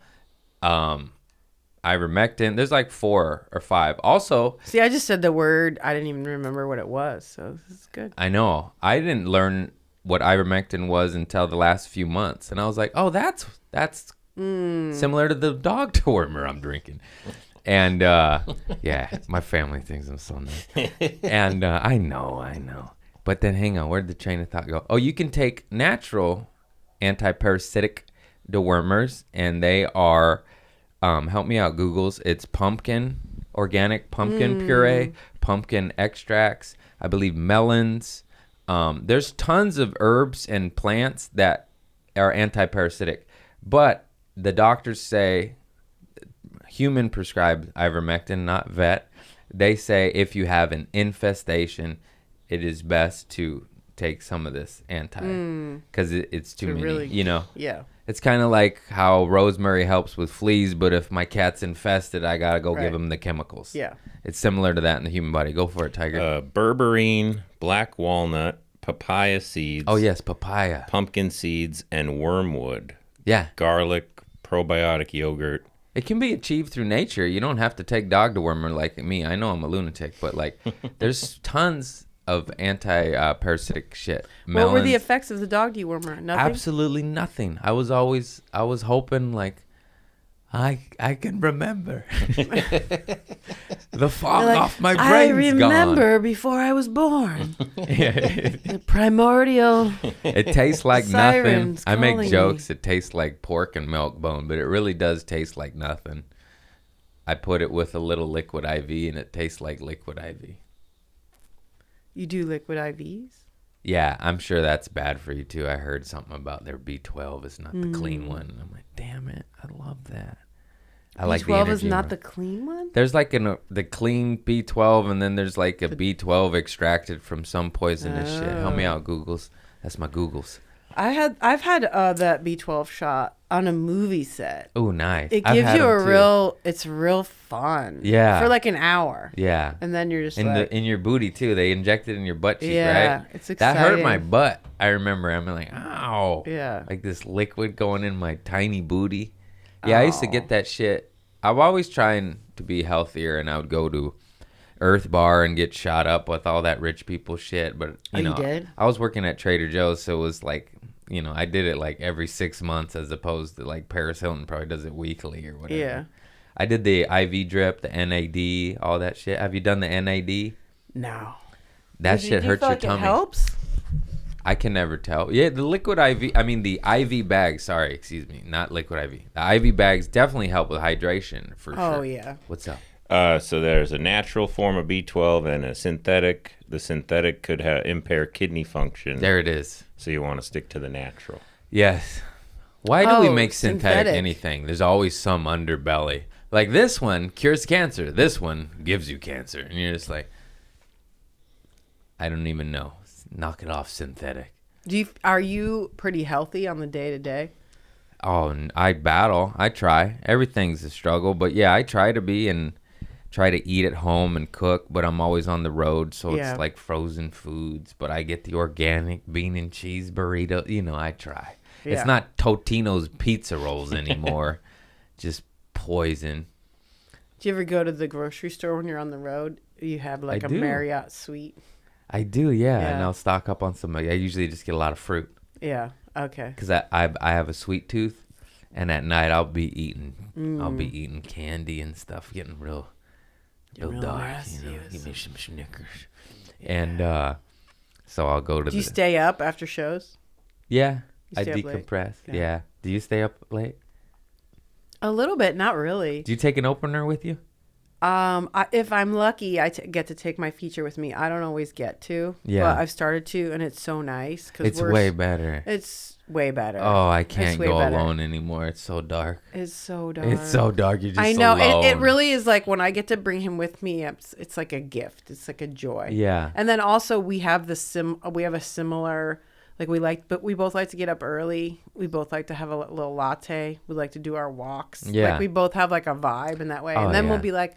ivermectin. There's like 4 or 5. Also, see, I just said the word. I didn't even remember what it was. So this is good. I know. I didn't learn what ivermectin was until the last few months, and I was like, oh, that's similar to the dog dewormer I'm drinking. And yeah, my family thinks I'm so nice. And I know. But then hang on, where did the train of thought go? Oh, you can take natural anti-parasitic dewormers, and they are help me out, Googles. It's organic pumpkin puree, pumpkin extracts, I believe melons. There's tons of herbs and plants that are anti-parasitic, but the doctors say, human prescribed ivermectin, not vet. They say if you have an infestation, it is best to take some of this because it's too many, really, Yeah. It's kind of like how rosemary helps with fleas, but if my cat's infested, I got to go give him the chemicals. Yeah. It's similar to that in the human body. Go for it, Tiger. Berberine, black walnut, papaya seeds. Oh, yes, papaya. Pumpkin seeds, and wormwood. Yeah. Garlic, probiotic yogurt. It can be achieved through nature. You don't have to take dog dewormer like me. I know I'm a lunatic, but like there's tons of anti-parasitic shit. What were the effects of the dog dewormer? Nothing? Absolutely nothing. I was hoping like I can remember the fog off my brain's gone. I remember before I was born. The primordial. It tastes like nothing. I make calling jokes. me. It tastes like pork and milk bone, but it really does taste like nothing. I put it with a little liquid IV, and it tastes like liquid IV. You do liquid IVs? Yeah, I'm sure that's bad for you too. I heard something about their B12 is not the clean one. And I'm like, damn it, I love that. I like the B12 energy is not one. the clean one? There's like the clean B12, and then there's like a B12 extracted from some poisonous shit. Help me out, Googles. That's my Googles. I've had that B12 shot on a movie set. Oh, nice. It gives you it's real fun. Yeah. For like an hour. Yeah. And then you're just in your booty too. They inject it in your butt cheek, right? Yeah, it's exciting. That hurt my butt. I remember. I'm like, ow. Yeah. Like this liquid going in my tiny booty. Yeah, I used to get that shit. I'm always trying to be healthier, and I would go to Earth Bar and get shot up with all that rich people shit. But you did? I was working at Trader Joe's, so it was like, I did it like every 6 months as opposed to like Paris Hilton probably does it weekly or whatever. Yeah. I did the IV drip, the NAD, all that shit. Have you done the NAD? No. That shit hurts your tummy. It helps? I can never tell. Yeah, the liquid IV, the IV bags, sorry, excuse me, not liquid IV. The IV bags definitely help with hydration for sure. Oh, yeah. What's up? So there's a natural form of B12 and a synthetic. The synthetic could impair kidney function. There it is. So you want to stick to the natural. Yes. Why do we make synthetic anything? There's always some underbelly. Like this one cures cancer. This one gives you cancer. And you're just like, I don't even know. Knock it off, synthetic. Are you pretty healthy on the day-to-day? Oh, I battle. I try. Everything's a struggle. But yeah, I try to be and try to eat at home and cook. But I'm always on the road. So it's like frozen foods. But I get the organic bean and cheese burrito. I try. Yeah. It's not Totino's pizza rolls anymore. Just poison. Do you ever go to the grocery store when you're on the road? You have like a Marriott suite? I do, yeah. And I'll stock up on some. I usually just get a lot of fruit. Yeah, okay. Because I have a sweet tooth, and at night I'll be eating candy and stuff, getting real little real dark. nasty. Give me some Snickers. And so I'll go to Do you stay up after shows? Yeah, You I stay up late? decompress. Yeah. Do you stay up late? A little bit, not really. Do you take an opener with you? If I'm lucky, I get to take my feature with me. I don't always get to. Yeah. But I've started to, and it's so nice. It's way better. It's way better. Oh, I can't way go better. alone anymore. It's so dark. It's so dark. It's so dark. You're just I know. alone. It really is like when I get to bring him with me, it's like a gift. It's like a joy. Yeah. And then also we have a similar, like we both like to get up early. We both like to have a little latte. We like to do our walks. Yeah. Like we both have like a vibe in that way. Oh, And then yeah. we'll be like,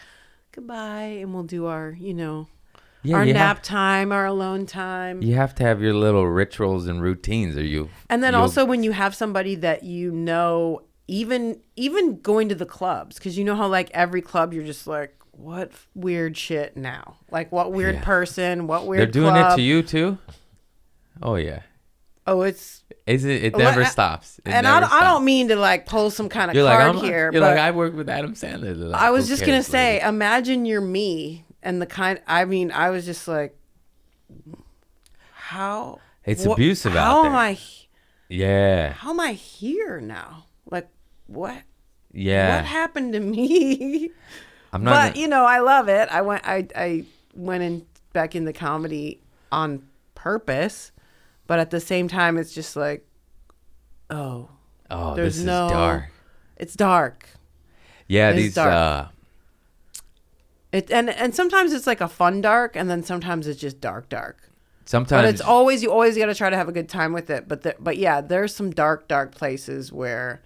goodbye. And we'll do our, Yeah, our you nap time, our alone time. You have to have your little rituals and routines, or you. And then also when you have somebody that even going to the clubs, because you know how like every club you're just like, what weird shit now? Like what weird person? What weird? They're doing club? it to you too. Oh yeah. Oh, it's. It never stops. It and never I don't mean to like pull some kind of card here. You're but like I work with Adam Sandler. Like, I was who just gonna cares, say, lady? imagine you're me and the kind. I mean, I was just like, how? It's abusive out there. How am I here now? Like what? Yeah. What happened to me? I'm not. But I love it. I went in back into comedy on purpose, but at the same time, it's just like, oh, this is dark. It's dark. Yeah, It's these. dark. And sometimes it's like a fun dark, and then sometimes it's just dark. Sometimes But it's always you always got to try to have a good time with it. But yeah, there's some dark places where,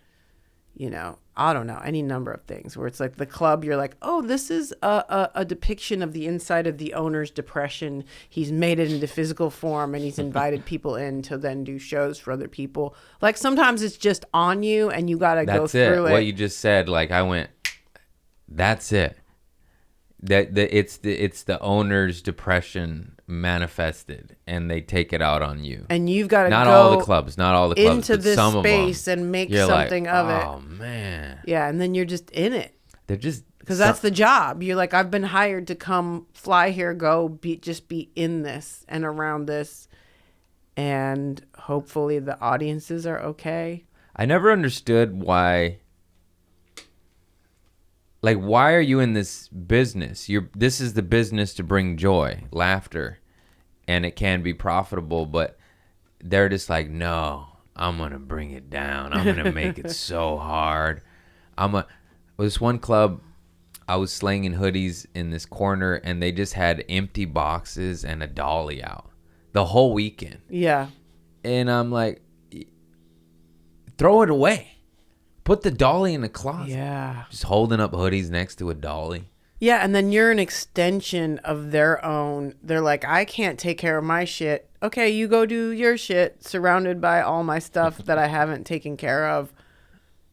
I don't know, any number of things where it's like the club. You're like, oh, this is a depiction of the inside of the owner's depression. He's made it into physical form, and he's invited people in to then do shows for other people. Like sometimes it's just on you, and you got to go through it. What you just said, like I went. That's it. It's the owner's depression manifested, and they take it out on you. And you've got to not go all the clubs, into but this some space of them, and make you're something like, of it. Oh man. Yeah, and then you're just in it. They're just because that's the job. You're like, I've been hired to come fly here, just be in this and around this, and hopefully the audiences are okay. I never understood why. Like, why are you in this business? This is the business to bring joy, laughter, and it can be profitable, but they're just like, no, I'm going to bring it down. I'm going to make it so hard. This one club, I was slinging hoodies in this corner, and they just had empty boxes and a dolly out the whole weekend. Yeah. And I'm like, throw it away. Put the dolly in the closet. Yeah. Just holding up hoodies next to a dolly. Yeah, and then you're an extension of their own. They're like, I can't take care of my shit. Okay, you go do your shit, surrounded by all my stuff that I haven't taken care of,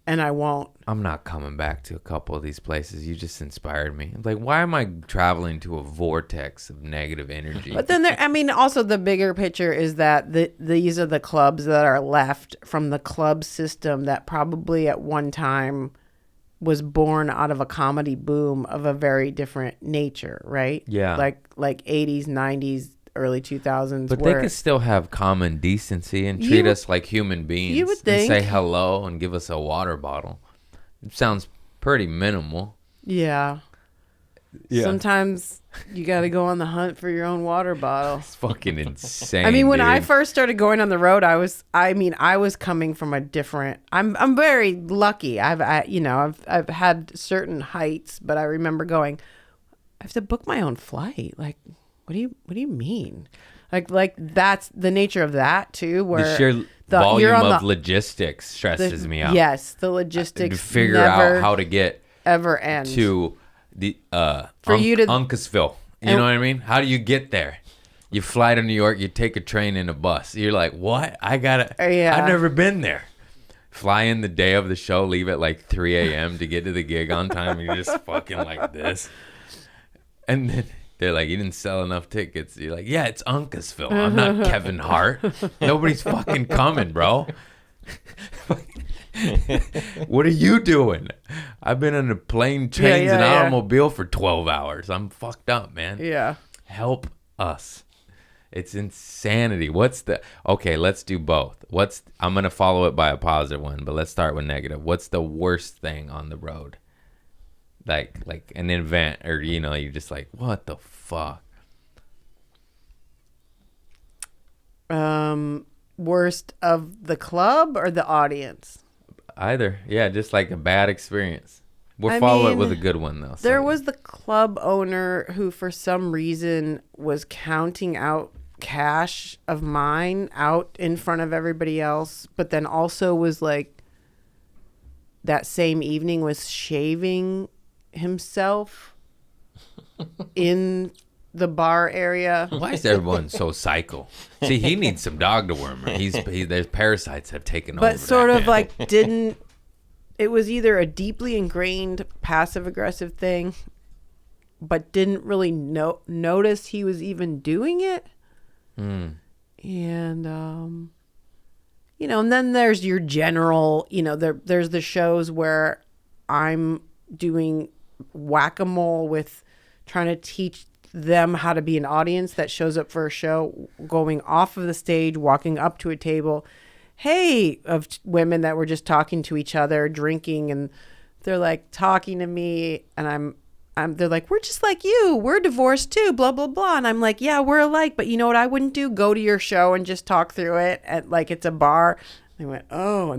and I won't. I'm not coming back to a couple of these places. You just inspired me. I'm like, why am I traveling to a vortex of negative energy? But then also the bigger picture is that these are the clubs that are left from the club system that probably at one time was born out of a comedy boom of a very different nature, right? Yeah. Like 80s, 90s, early 2000s. But they could still have common decency and treat us like human beings. You would think. And say hello and give us a water bottle. It sounds pretty minimal. Yeah. Sometimes you got to go on the hunt for your own water bottle. It's fucking insane. I mean, when dude. I first started going on the road, I was coming from a different. I'm very lucky. I've had certain heights, but I remember going, I have to book my own flight. Like, what do you mean? Like that's the nature of that too. Where the sheer volume of logistics stresses me out. Yes, the logistics to figure out how to get ever end to the for you to Uncasville. You know what I mean? How do you get there? You fly to New York, you take a train and a bus. You're like, what? I've never been there. Fly in the day of the show, leave at like 3 a.m. to get to the gig on time, and you're just fucking like this. And then they're like, you didn't sell enough tickets. You're like, yeah, it's Uncasville. I'm not Kevin Hart. Nobody's fucking coming, bro. What are you doing? I've been in a plane, trains, and automobile for 12 hours. I'm fucked up, man. Yeah. Help us. It's insanity. Okay, let's do both. I'm going to follow it by a positive one, but let's start with negative. What's the worst thing on the road? Like an event, or, you're just like, what the fuck? Worst of the club or the audience? Either. Yeah, just like a bad experience. We'll follow it with a good one, though. There was the club owner who, for some reason, was counting out cash of mine out in front of everybody else, but then also was like, that same evening was shaving himself in the bar area. Why is everyone so psycho? See, he needs some dog to worm her. There's parasites have taken over. But sort of like it was either a deeply ingrained passive aggressive thing, but didn't really notice he was even doing it. And, and then there's your general, there's the shows where I'm doing whack-a-mole with trying to teach them how to be an audience that shows up for a show, going off of the stage, walking up to a table, of women that were just talking to each other, drinking, and they're like talking to me, and they're like, we're just like you, we're divorced too, blah blah blah, and I'm like, yeah, we're alike, but you know what I wouldn't do? Go to your show and just talk through it at like it's a bar. They went, oh,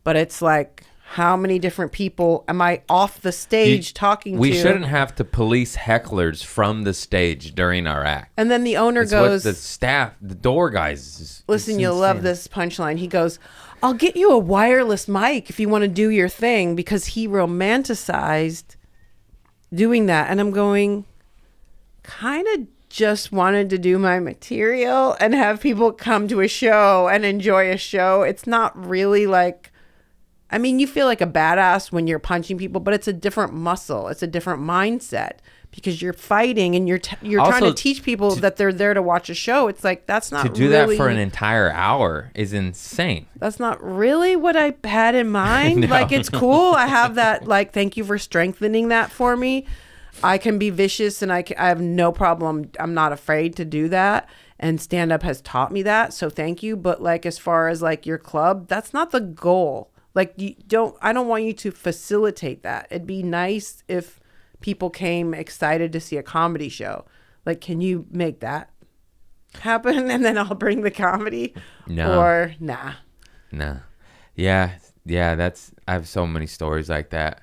but it's like, how many different people am I off the stage talking to? We shouldn't have to police hecklers from the stage during our act. And then the owner goes, the staff, the door guys. Listen, you'll love this punchline. He goes, I'll get you a wireless mic if you want to do your thing, because he romanticized doing that. And I'm going, kind of just wanted to do my material and have people come to a show and enjoy a show. It's not really like, you feel like a badass when you're punching people, but it's a different muscle. It's a different mindset, because you're fighting and you're trying to teach people that they're there to watch a show. It's like, that's not to do that for an entire hour is insane. That's not really what I had in mind. No. Like, it's cool. I have that, like, thank you for strengthening that for me. I can be vicious and I have no problem. I'm not afraid to do that. And stand up has taught me that. So thank you. But like, as far as like your club, that's not the goal. Like, I don't want you to facilitate that. It'd be nice if people came excited to see a comedy show. Like, can you make that happen? And then I'll bring the comedy. No. Or nah. Nah. Yeah. I have so many stories like that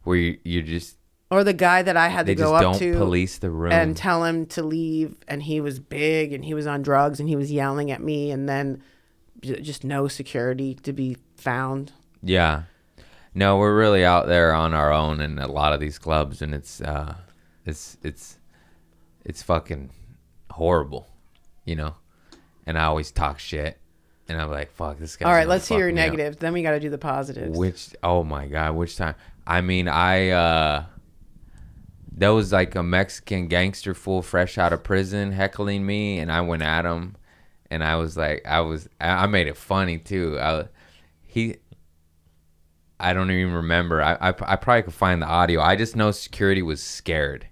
where you just. Or the guy that I had to go up to. Don't police the room. And tell him to leave. And he was big and he was on drugs and he was yelling at me. And then just no security to be found. Yeah. No, we're really out there on our own in a lot of these clubs, and it's fucking horrible, And I always talk shit, and I'm like, fuck, this guy. All right, let's hear your negatives. Then we got to do the positives. Oh my God, which time? There was like a Mexican gangster fool fresh out of prison heckling me, and I went at him, and I was like, I made it funny too. I don't even remember. I probably could find the audio. I just know security was scared.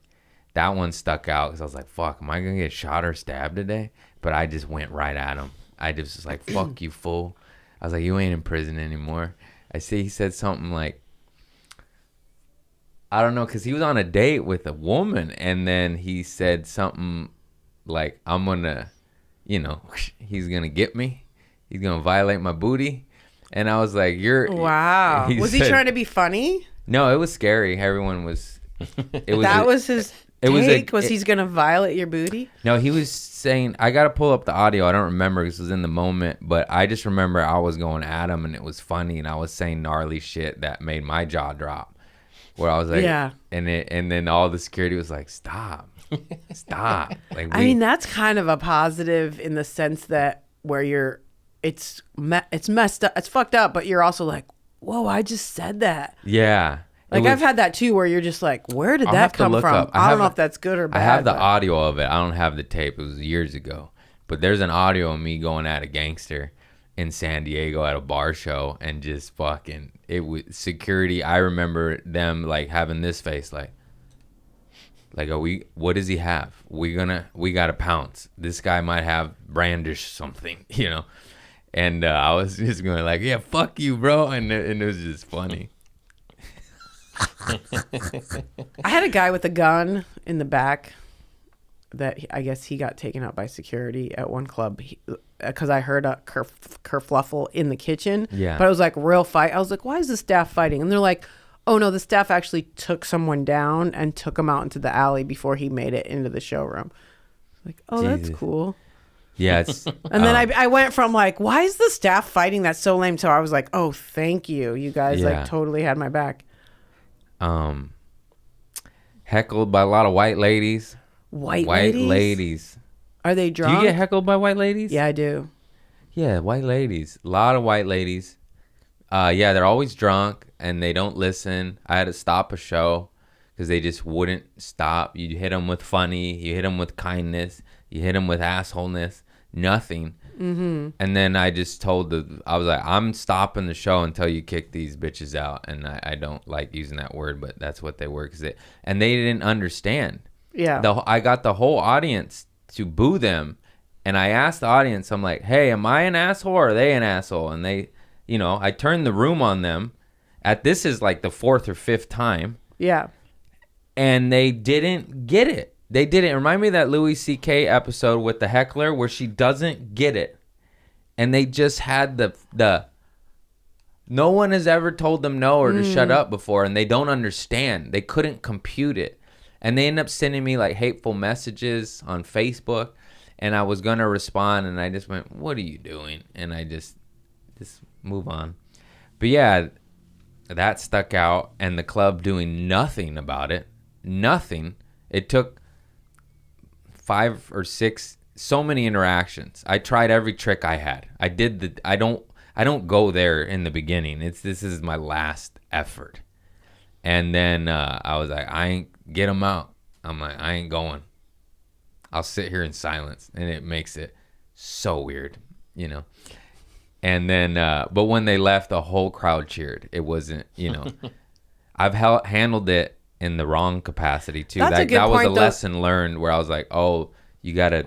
That one stuck out because I was like, fuck, am I going to get shot or stabbed today? But I just went right at him. I just was like, fuck you, fool. I was like, you ain't in prison anymore. He said something like, I don't know, because he was on a date with a woman. And then he said something like, I'm going to, he's going to get me. He's going to violate my booty. And I was like, wow. Was he trying to be funny? No, it was scary. Everyone was. Was his take? Was he's going to violate your booty? No, he was saying, I got to pull up the audio. I don't remember because it was in the moment. But I just remember I was going at him and it was funny. And I was saying gnarly shit that made my jaw drop. Where I was like, yeah. And then all the security was like, stop. Stop. Like, that's kind of a positive in the sense that where it's messed up, it's fucked up, but you're also like, whoa, I just said that. Yeah. Like, I've had that too, where you're just like, where did that come from? I don't know if that's good or bad. I have the audio of it. I don't have the tape. It was years ago. But there's an audio of me going at a gangster. in San Diego at a bar show, and just fucking, it was security. I remember them like having this face, like, what does he have? We gotta pounce. This guy might have brandish something, you know? And I was just going like, yeah, fuck you, bro. And it was just funny. I had a guy with a gun in the back that I guess he got taken out by security at one club because I heard a kerfluffle in the kitchen. Yeah. But it was like real fight. I was like, why is the staff fighting? And they're like, oh no, the staff actually took someone down and took him out into the alley before he made it into the showroom. Like, oh, Jesus. that's cool. Yeah. It's, and then I went from like, why is the staff fighting? That's so lame. So I was like, oh, thank you. You guys like totally had my back. Heckled by a lot of white ladies. White ladies? Are they drunk? Do you get heckled by white ladies? Yeah, I do. Yeah, white ladies. A lot of white ladies. Yeah, they're always drunk and they don't listen. I had to stop a show because they just wouldn't stop. You hit them with funny. You hit them with kindness. You hit them with assholeness. Nothing. Mm-hmm. And then I just told I was like, I'm stopping the show until you kick these bitches out. And I don't like using that word, but that's what they were. And they didn't understand. Yeah. I got the whole audience to boo them. And I asked the audience, I'm like, hey, am I an asshole or are they an asshole? And they, you know, I turned the room on them. This is like the 4th or 5th time. Yeah. And they didn't get it. They didn't. Remind me of that Louis C.K. episode with the heckler where she doesn't get it. And they just had the no one has ever told them no or to shut up before, and they don't understand. They couldn't compute it. And they end up sending me like hateful messages on Facebook, and I was going to respond, and I just went, what are you doing? And I just move on. But yeah, that stuck out, and the club doing nothing about it. Nothing. It took 5 or 6, so many interactions. I tried every trick I had. I don't go there in the beginning. This is my last effort. And then I was like, I ain't get them out. I'm like, I ain't going. I'll sit here in silence. And it makes it so weird, you know. And then, but when they left, the whole crowd cheered. It wasn't, you know. I've handled it in the wrong capacity too. That was a lesson learned where I was like, oh, you got to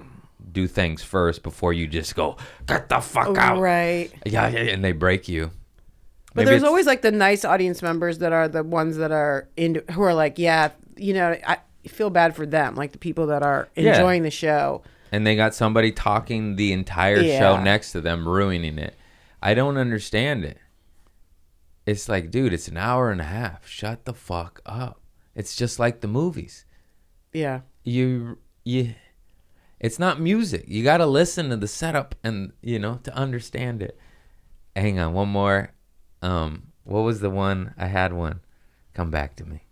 do things first before you just go, get the fuck out. Right. Yeah, and they break you. But there's always like the nice audience members that are the ones that are who are like, yeah, you know, I feel bad for them, like the people that are enjoying the show. And they got somebody talking the entire show next to them, ruining it. I don't understand it. It's like, dude, it's an hour and a half. Shut the fuck up. It's just like the movies. Yeah. It's not music. You got to listen to the setup and, you know, to understand it. Hang on, one more. What was the one? I had one. Come back to me.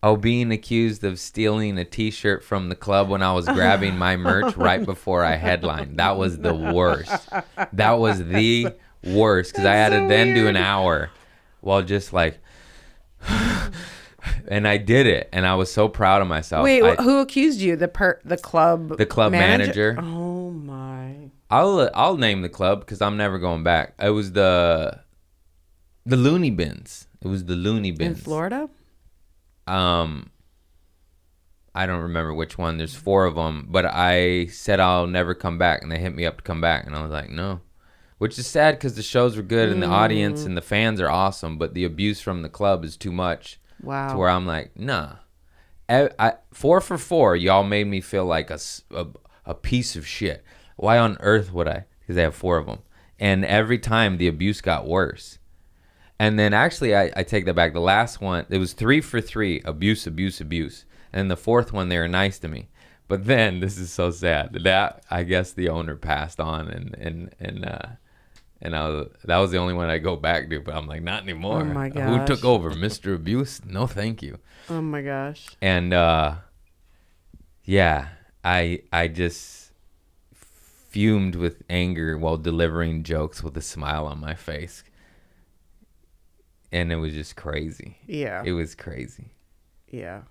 Oh, being accused of stealing a T-shirt from the club when I was grabbing my merch right before I headlined. That was the worst. That was the worst because I had to then do an hour while just like... And I did it, and I was so proud of myself. Wait, who accused you? The club? The club manager. Oh my! I'll name the club because I'm never going back. It was the Looney Bins. It was the Looney Bins in Florida. I don't remember which one. There's 4 of them, but I said I'll never come back, and they hit me up to come back, and I was like, no. Which is sad because the shows were good and the audience and the fans are awesome, but the abuse from the club is too much. Wow. To where I'm like, nah. 4 for 4, y'all made me feel like a piece of shit. Why on earth would I? Because they have 4 of them. And every time the abuse got worse. And then actually, I take that back. The last one, it was 3 for 3, abuse, abuse, abuse. And the 4th one, they were nice to me. But then, this is so sad. That, I guess the owner passed on and that was the only one I go back to, but I'm like, not anymore. Oh my gosh. Who took over? Mr. Abuse? No, thank you. Oh my gosh. And yeah, I just fumed with anger while delivering jokes with a smile on my face. And it was just crazy. Yeah. It was crazy. Yeah.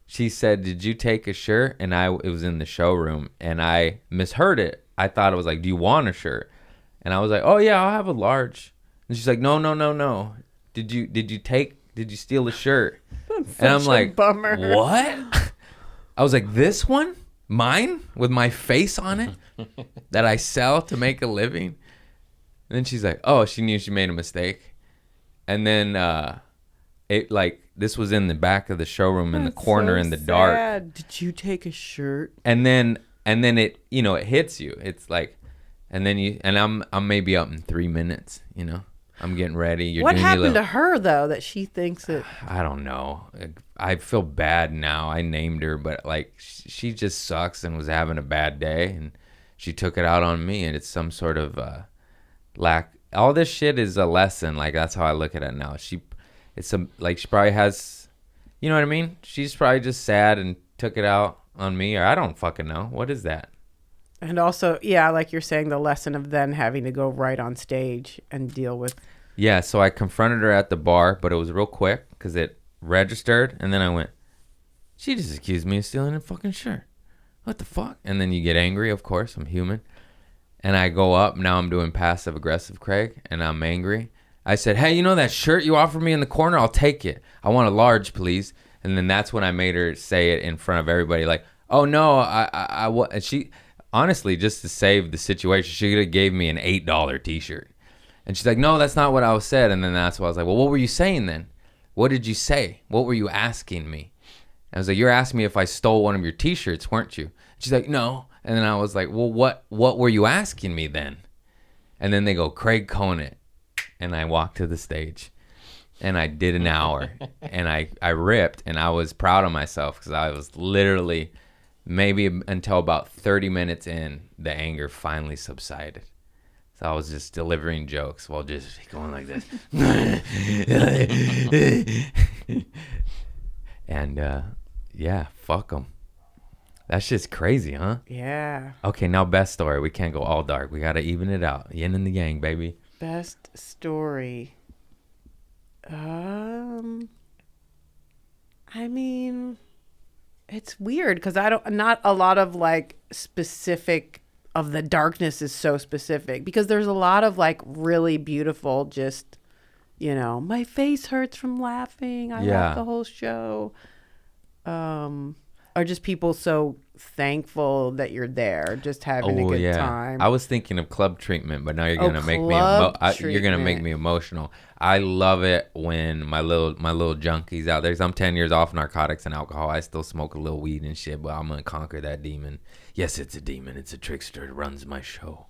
She said, did you take a shirt? And it was in the showroom, and I misheard it. I thought it was like, do you want a shirt? And I was like, oh yeah, I'll have a large. And she's like, no. Did you steal the shirt? And I'm like, bummer. What? I was like, this one? Mine? With my face on it? That I sell to make a living? And then she's like, oh, she knew she made a mistake. And then this was in the back of the showroom in the corner in the dark. Did you take a shirt? And then it, it hits you. It's like, and I'm maybe up in 3 minutes, I'm getting ready. What happened to her though that she thinks it? I don't know. I feel bad now. I named her, but like she just sucks and was having a bad day, and she took it out on me, and it's some sort of lack. All this shit is a lesson. Like that's how I look at it now. She probably has, you know what I mean? She's probably just sad and took it out on me, or I don't fucking know. What is that? And also, yeah, like you're saying, the lesson of then having to go right on stage and deal with. Yeah, so I confronted her at the bar, but it was real quick because it registered, and then I went, she just accused me of stealing a fucking shirt. What the fuck? And then you get angry, of course. I'm human. And I go up. Now I'm doing passive aggressive, Craig, and I'm angry. I said, hey, that shirt you offered me in the corner? I'll take it. I want a large, please. And then that's when I made her say it in front of everybody, like, oh, no, and she... Honestly, just to save the situation, she could have gave me an $8 T-shirt. And she's like, no, that's not what I said. And then that's why I was like, well, what were you saying then? What did you say? What were you asking me? And I was like, you're asking me if I stole one of your T-shirts, weren't you? She's like, no. And then I was like, well, what were you asking me then? And then they go, Craig Conant. And I walked to the stage. And I did an hour. And I ripped. And I was proud of myself because I was literally... Maybe until about 30 minutes in, the anger finally subsided. So I was just delivering jokes while just going like this. And, yeah, fuck them. That shit's crazy, huh? Yeah. Okay, now best story. We can't go all dark. We got to even it out. Yin and the yang, baby. Best story. I mean... It's weird because not a lot of like specific of the darkness is so specific because there's a lot of like really beautiful, just, my face hurts from laughing. I laughed the whole show. Or just people so thankful that you're there, just having a good time. I was thinking of club treatment, but now you're gonna make me emotional. I love it when my little junkies out there. 'Cause I'm 10 years off narcotics and alcohol. I still smoke a little weed and shit, but I'm gonna conquer that demon. Yes, it's a demon. It's a trickster. It runs my show.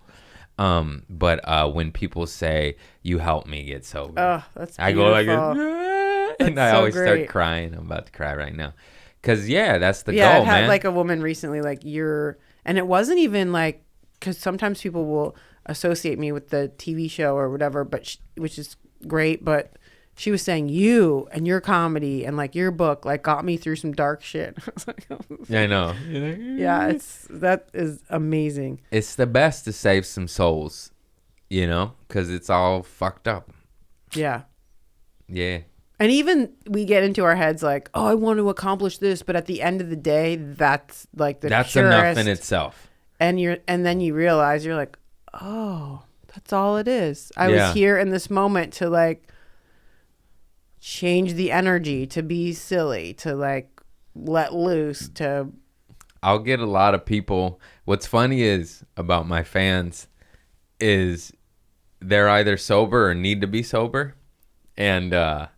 But when people say you helped me get sober, that's beautiful. I go like this, and I always start crying. I'm about to cry right now. Cause that's the goal, man. I had like a woman recently, like and it wasn't even like, cause sometimes people will associate me with the TV show or whatever, but which is great. But she was saying you and your comedy and like your book, like got me through some dark shit. I was like, yeah, I know. Yeah, that is amazing. It's the best to save some souls, cause it's all fucked up. Yeah. Yeah. And even we get into our heads like, oh, I want to accomplish this, but at the end of the day, that's like that's enough in itself. And then you realize you're like, oh, that's all it is. I was here in this moment to like change the energy, to be silly, to like let loose, to. I'll get a lot of people. What's funny is about my fans is they're either sober or need to be sober, but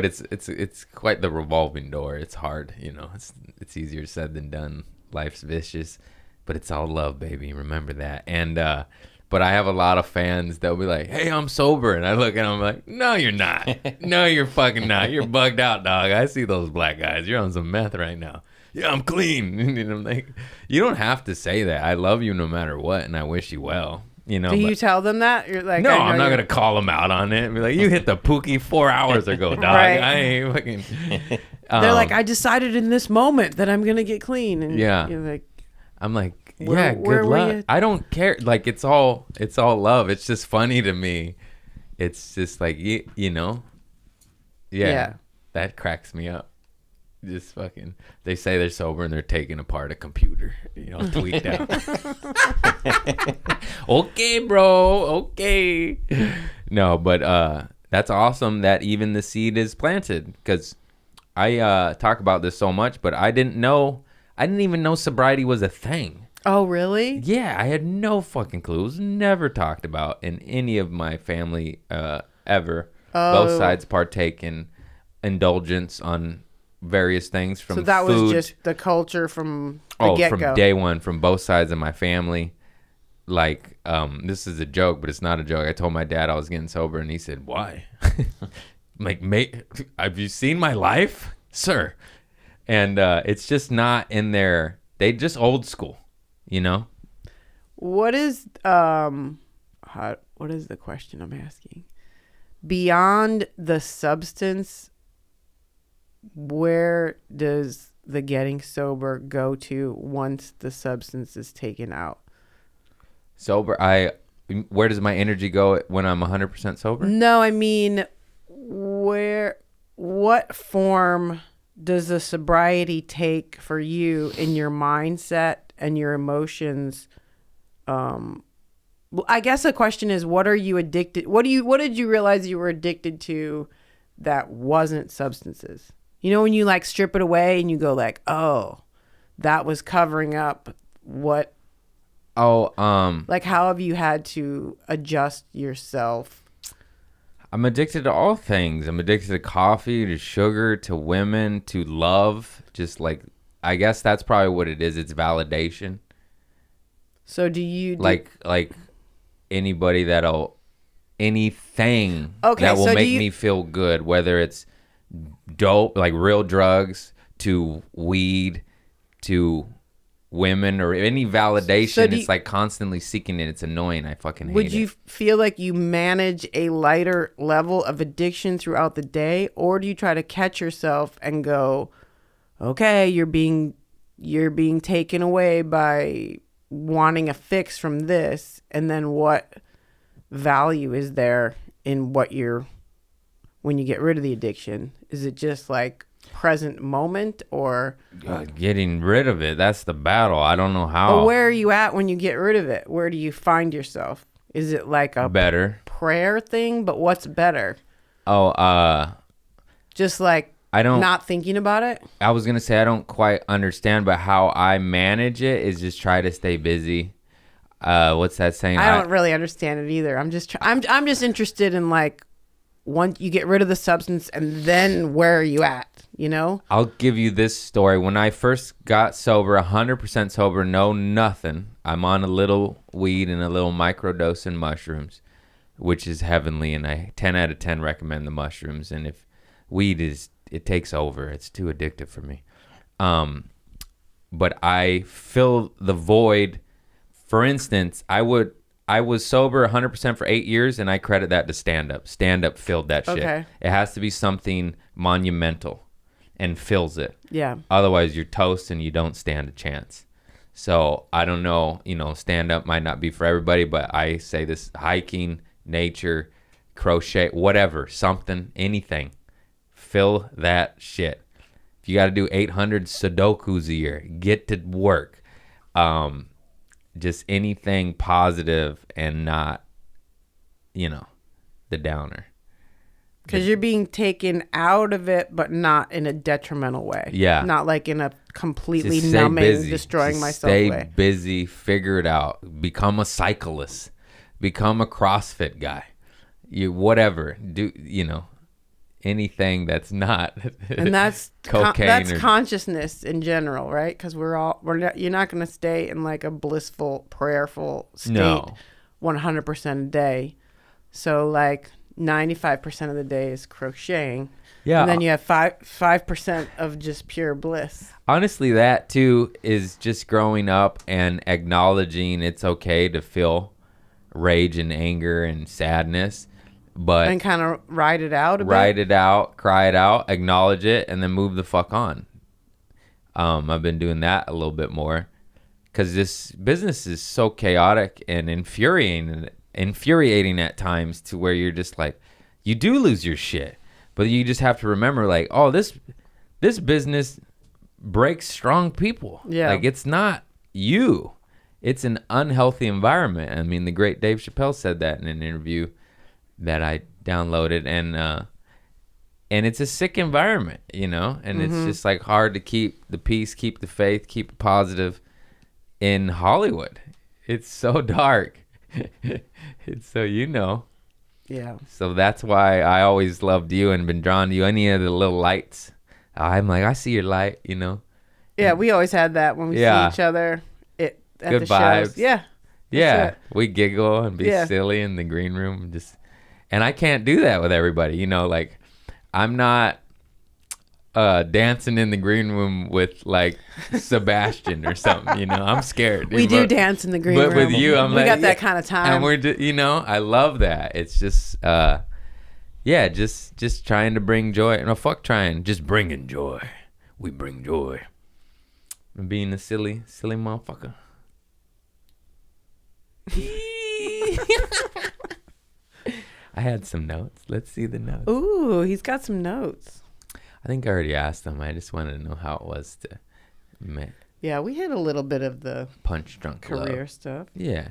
it's quite the revolving door. It's hard, it's easier said than done. Life's vicious, but it's all love, baby. Remember that. And but I have a lot of fans that'll be like, hey, I'm sober. And I look at them like, no, you're not. No, you're fucking not. You're bugged out, dog. I see those black guys. You're on some meth right now. Yeah, I'm clean. And I'm like, you don't have to say that. I love you no matter what, and I wish you well. Do you tell them that? You're like, no, I'm not gonna call them out on it. Be like, you hit the pookie 4 hours ago, dog. Right. I ain't fucking. They're like, I decided in this moment that I'm gonna get clean. And you're like, I'm like, good luck. I don't care. Like, it's all love. It's just funny to me. It's just like, Yeah. That cracks me up. Just fucking, they say they're sober and they're taking apart a computer, tweaked out. Okay, bro. Okay. No, but that's awesome that even the seed is planted, because I talk about this so much, but I didn't even know sobriety was a thing. Oh, really? Yeah, I had no fucking clue. It was never talked about in any of my family ever. Oh. Both sides partake in indulgence on various things from So that food. was just the culture from the get-go. From day one, from both sides of my family. Like, this is a joke, but it's not a joke. I told my dad I was getting sober, and he said, "Why?" Like, mate, have you seen my life, sir? And it's just not in there. They just old school, What is what is the question I'm asking? Beyond the substance, where does the getting sober go to once the substance is taken out? Sober, where does my energy go when I'm 100% sober? No, I mean, what form does the sobriety take for you in your mindset and your emotions? I guess the question is, what are you addicted? What did you realize you were addicted to that wasn't substances? When you like strip it away and you go like, oh, that was covering up what? Oh, like, how have you had to adjust yourself? I'm addicted to all things. I'm addicted to coffee, to sugar, to women, to love. Just like, I guess that's probably what it is. It's validation. So do you like anybody anything okay, that will so make me feel good, whether it's dope, like real drugs, to weed, to women, or any validation. So it's like constantly seeking it. It's annoying. I fucking hate it. Would you feel like you manage a lighter level of addiction throughout the day, or do you try to catch yourself and go, okay, you're being taken away by wanting a fix from this, and then what value is there in when you get rid of the addiction? Is it just like present moment, or getting rid of it? That's the battle. I don't know how. But where are you at when you get rid of it? Where do you find yourself? Is it like a better prayer thing? But what's better? Just like not thinking about it? I was gonna say I don't quite understand, but how I manage it is just try to stay busy. What's that saying? I don't really understand it either. I'm just interested in, like, once you get rid of the substance, and then where are you at? I'll give you this story. When I first got sober, 100% sober, no nothing. I'm on a little weed and a little microdose in mushrooms, which is heavenly, and I 10 out of 10 recommend the mushrooms. And if weed it takes over, it's too addictive for me. But I fill the void. For instance, I was sober 100% for 8 years, and I credit that to stand-up. Stand-up filled that shit. Okay. It has to be something monumental and fills it. Yeah. Otherwise, you're toast and you don't stand a chance. So, I don't know, stand-up might not be for everybody, but I say this: hiking, nature, crochet, whatever, something, anything. Fill that shit. If you got to do 800 Sudokus a year, get to work. Just anything positive and not, the downer. Because you're being taken out of it, but not in a detrimental way. Yeah. Not like in a completely Just stay numbing, busy. destroying Just myself stay way. busy, figure it out. Become a cyclist. Become a CrossFit guy. Whatever. Do, anything that's not And that's cocaine. That's consciousness in general, right? Because you're not going to stay in like a blissful, prayerful state 100% a day. So like 95% of the day is crocheting. Yeah. And then you have 5% of just pure bliss. Honestly, that too is just growing up and acknowledging it's okay to feel rage and anger and sadness. And kind of ride it out a bit. Ride it out, cry it out, acknowledge it, and then move the fuck on. I've been doing that a little bit more because this business is so chaotic and infuriating at times, to where you're just like, you do lose your shit, but you just have to remember, like, oh, this this business breaks strong people. Yeah. Like, it's not you. It's an unhealthy environment. I mean, the great Dave Chappelle said that in an interview that I downloaded, and it's a sick environment, you know, and it's just like hard to keep the peace, keep the faith, keep it positive in Hollywood. It's so dark. It's so, you know. Yeah. So that's why I always loved you and been drawn to you. Any of the little lights, I'm like, I see your light, you know. Yeah, we always had that when we see each other at Good the vibes. shows. Yeah. Yeah, we giggle and be Yeah. silly in the green room. And I can't do that with everybody. You know, like, I'm not dancing in the green room with, like, Sebastian or something. You know, I'm scared. We do dance in the green room. But with you, I'm like, we got that kind of time. And we're, you know, I love that. It's just, just trying to bring joy. No, fuck trying. Just bringing joy. We bring joy. And being a silly motherfucker. I had some notes. Let's see the notes. Ooh, he's got some notes. I think I already asked them. I just wanted to know how it was to Yeah, we had a little bit of the punch drunk career love. stuff. Yeah.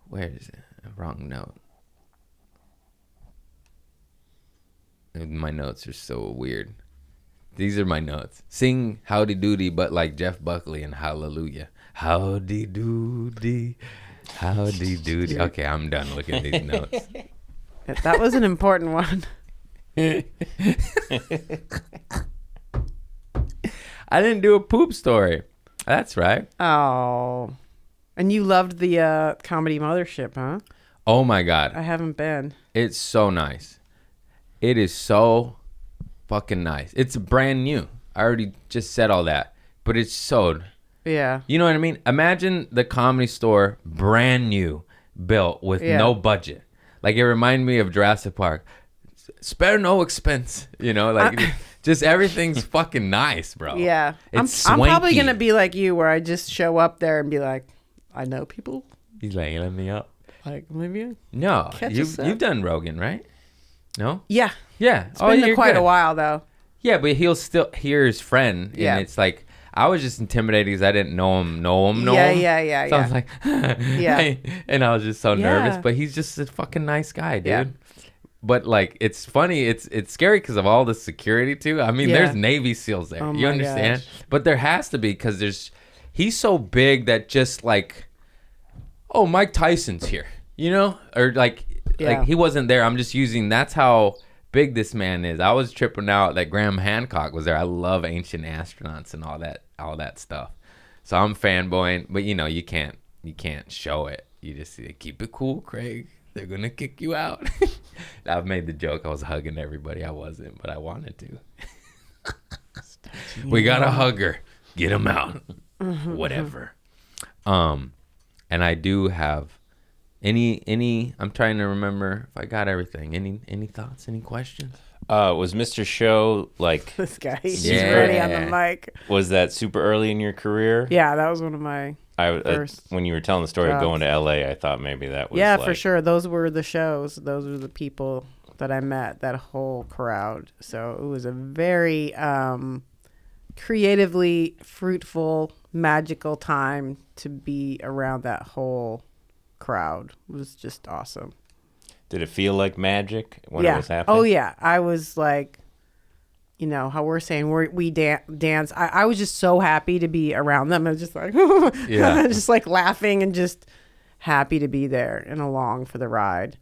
Where is it? Wrong note. My notes are so weird. These are my notes. Sing Howdy Doody, but like Jeff Buckley and Hallelujah. Howdy Doody. Howdy Doody. Okay, I'm done looking at these notes. That was an important one. I didn't do a poop story. That's right. Oh. And you loved the Comedy Mothership, huh? Oh my God. I haven't been. It's so nice. It is so fucking nice. It's brand new. I already just said all that. But it's so... Yeah. You know what I mean? Imagine the Comedy Store, brand new, built with no budget. Like, it reminded me of Jurassic Park. Spare no expense. You know, like, just everything's fucking nice, bro. Yeah. It's I'm probably swanky. going to be like you, where I just show up there and be like, I know people. He's like, let me up. Like, maybe. No, Catch us up. you've done Rogan, right? No? Yeah. Yeah. It's been quite a while, though. Yeah, but he'll still hear his friend. Yeah. And it's like, I was just intimidated because I didn't know him. Yeah. So I was like, Yeah. And I was just so nervous. Yeah. But he's just a fucking nice guy, dude. Yeah. But like, it's funny. It's scary because of all the security too. I mean, Yeah. there's Navy SEALs there. Oh You my understand? gosh. But there has to be because he's so big that just like, oh, Mike Tyson's here, you know, or like he wasn't there. I'm just using. That's how big this man is. I was tripping out that Graham Hancock was there. I love ancient astronauts and all that stuff. So I'm fanboying, but you know, you can't show it. You just keep it cool, Craig. They're gonna kick you out. I've made the joke. I was hugging everybody. I wasn't, but I wanted to. We got a hugger. Get him out. Whatever. And I do have any. I'm trying to remember if I got everything. Any thoughts? Any questions? Was Mr. Show like This guy, he's Yeah. ready on the mic. was that super early in your career? Yeah, that was one of my first When you were telling the story of jobs. going to LA, I thought maybe that was for sure. Those were the shows. Those were the people that I met, that whole crowd. So it was a very creatively fruitful, magical time to be around that whole crowd. It was just awesome. Did it feel like magic when it was happening? Oh, yeah. I was like, you know, how we're saying we dance. I was just so happy to be around them. I was just like, just like laughing and just happy to be there and along for the ride.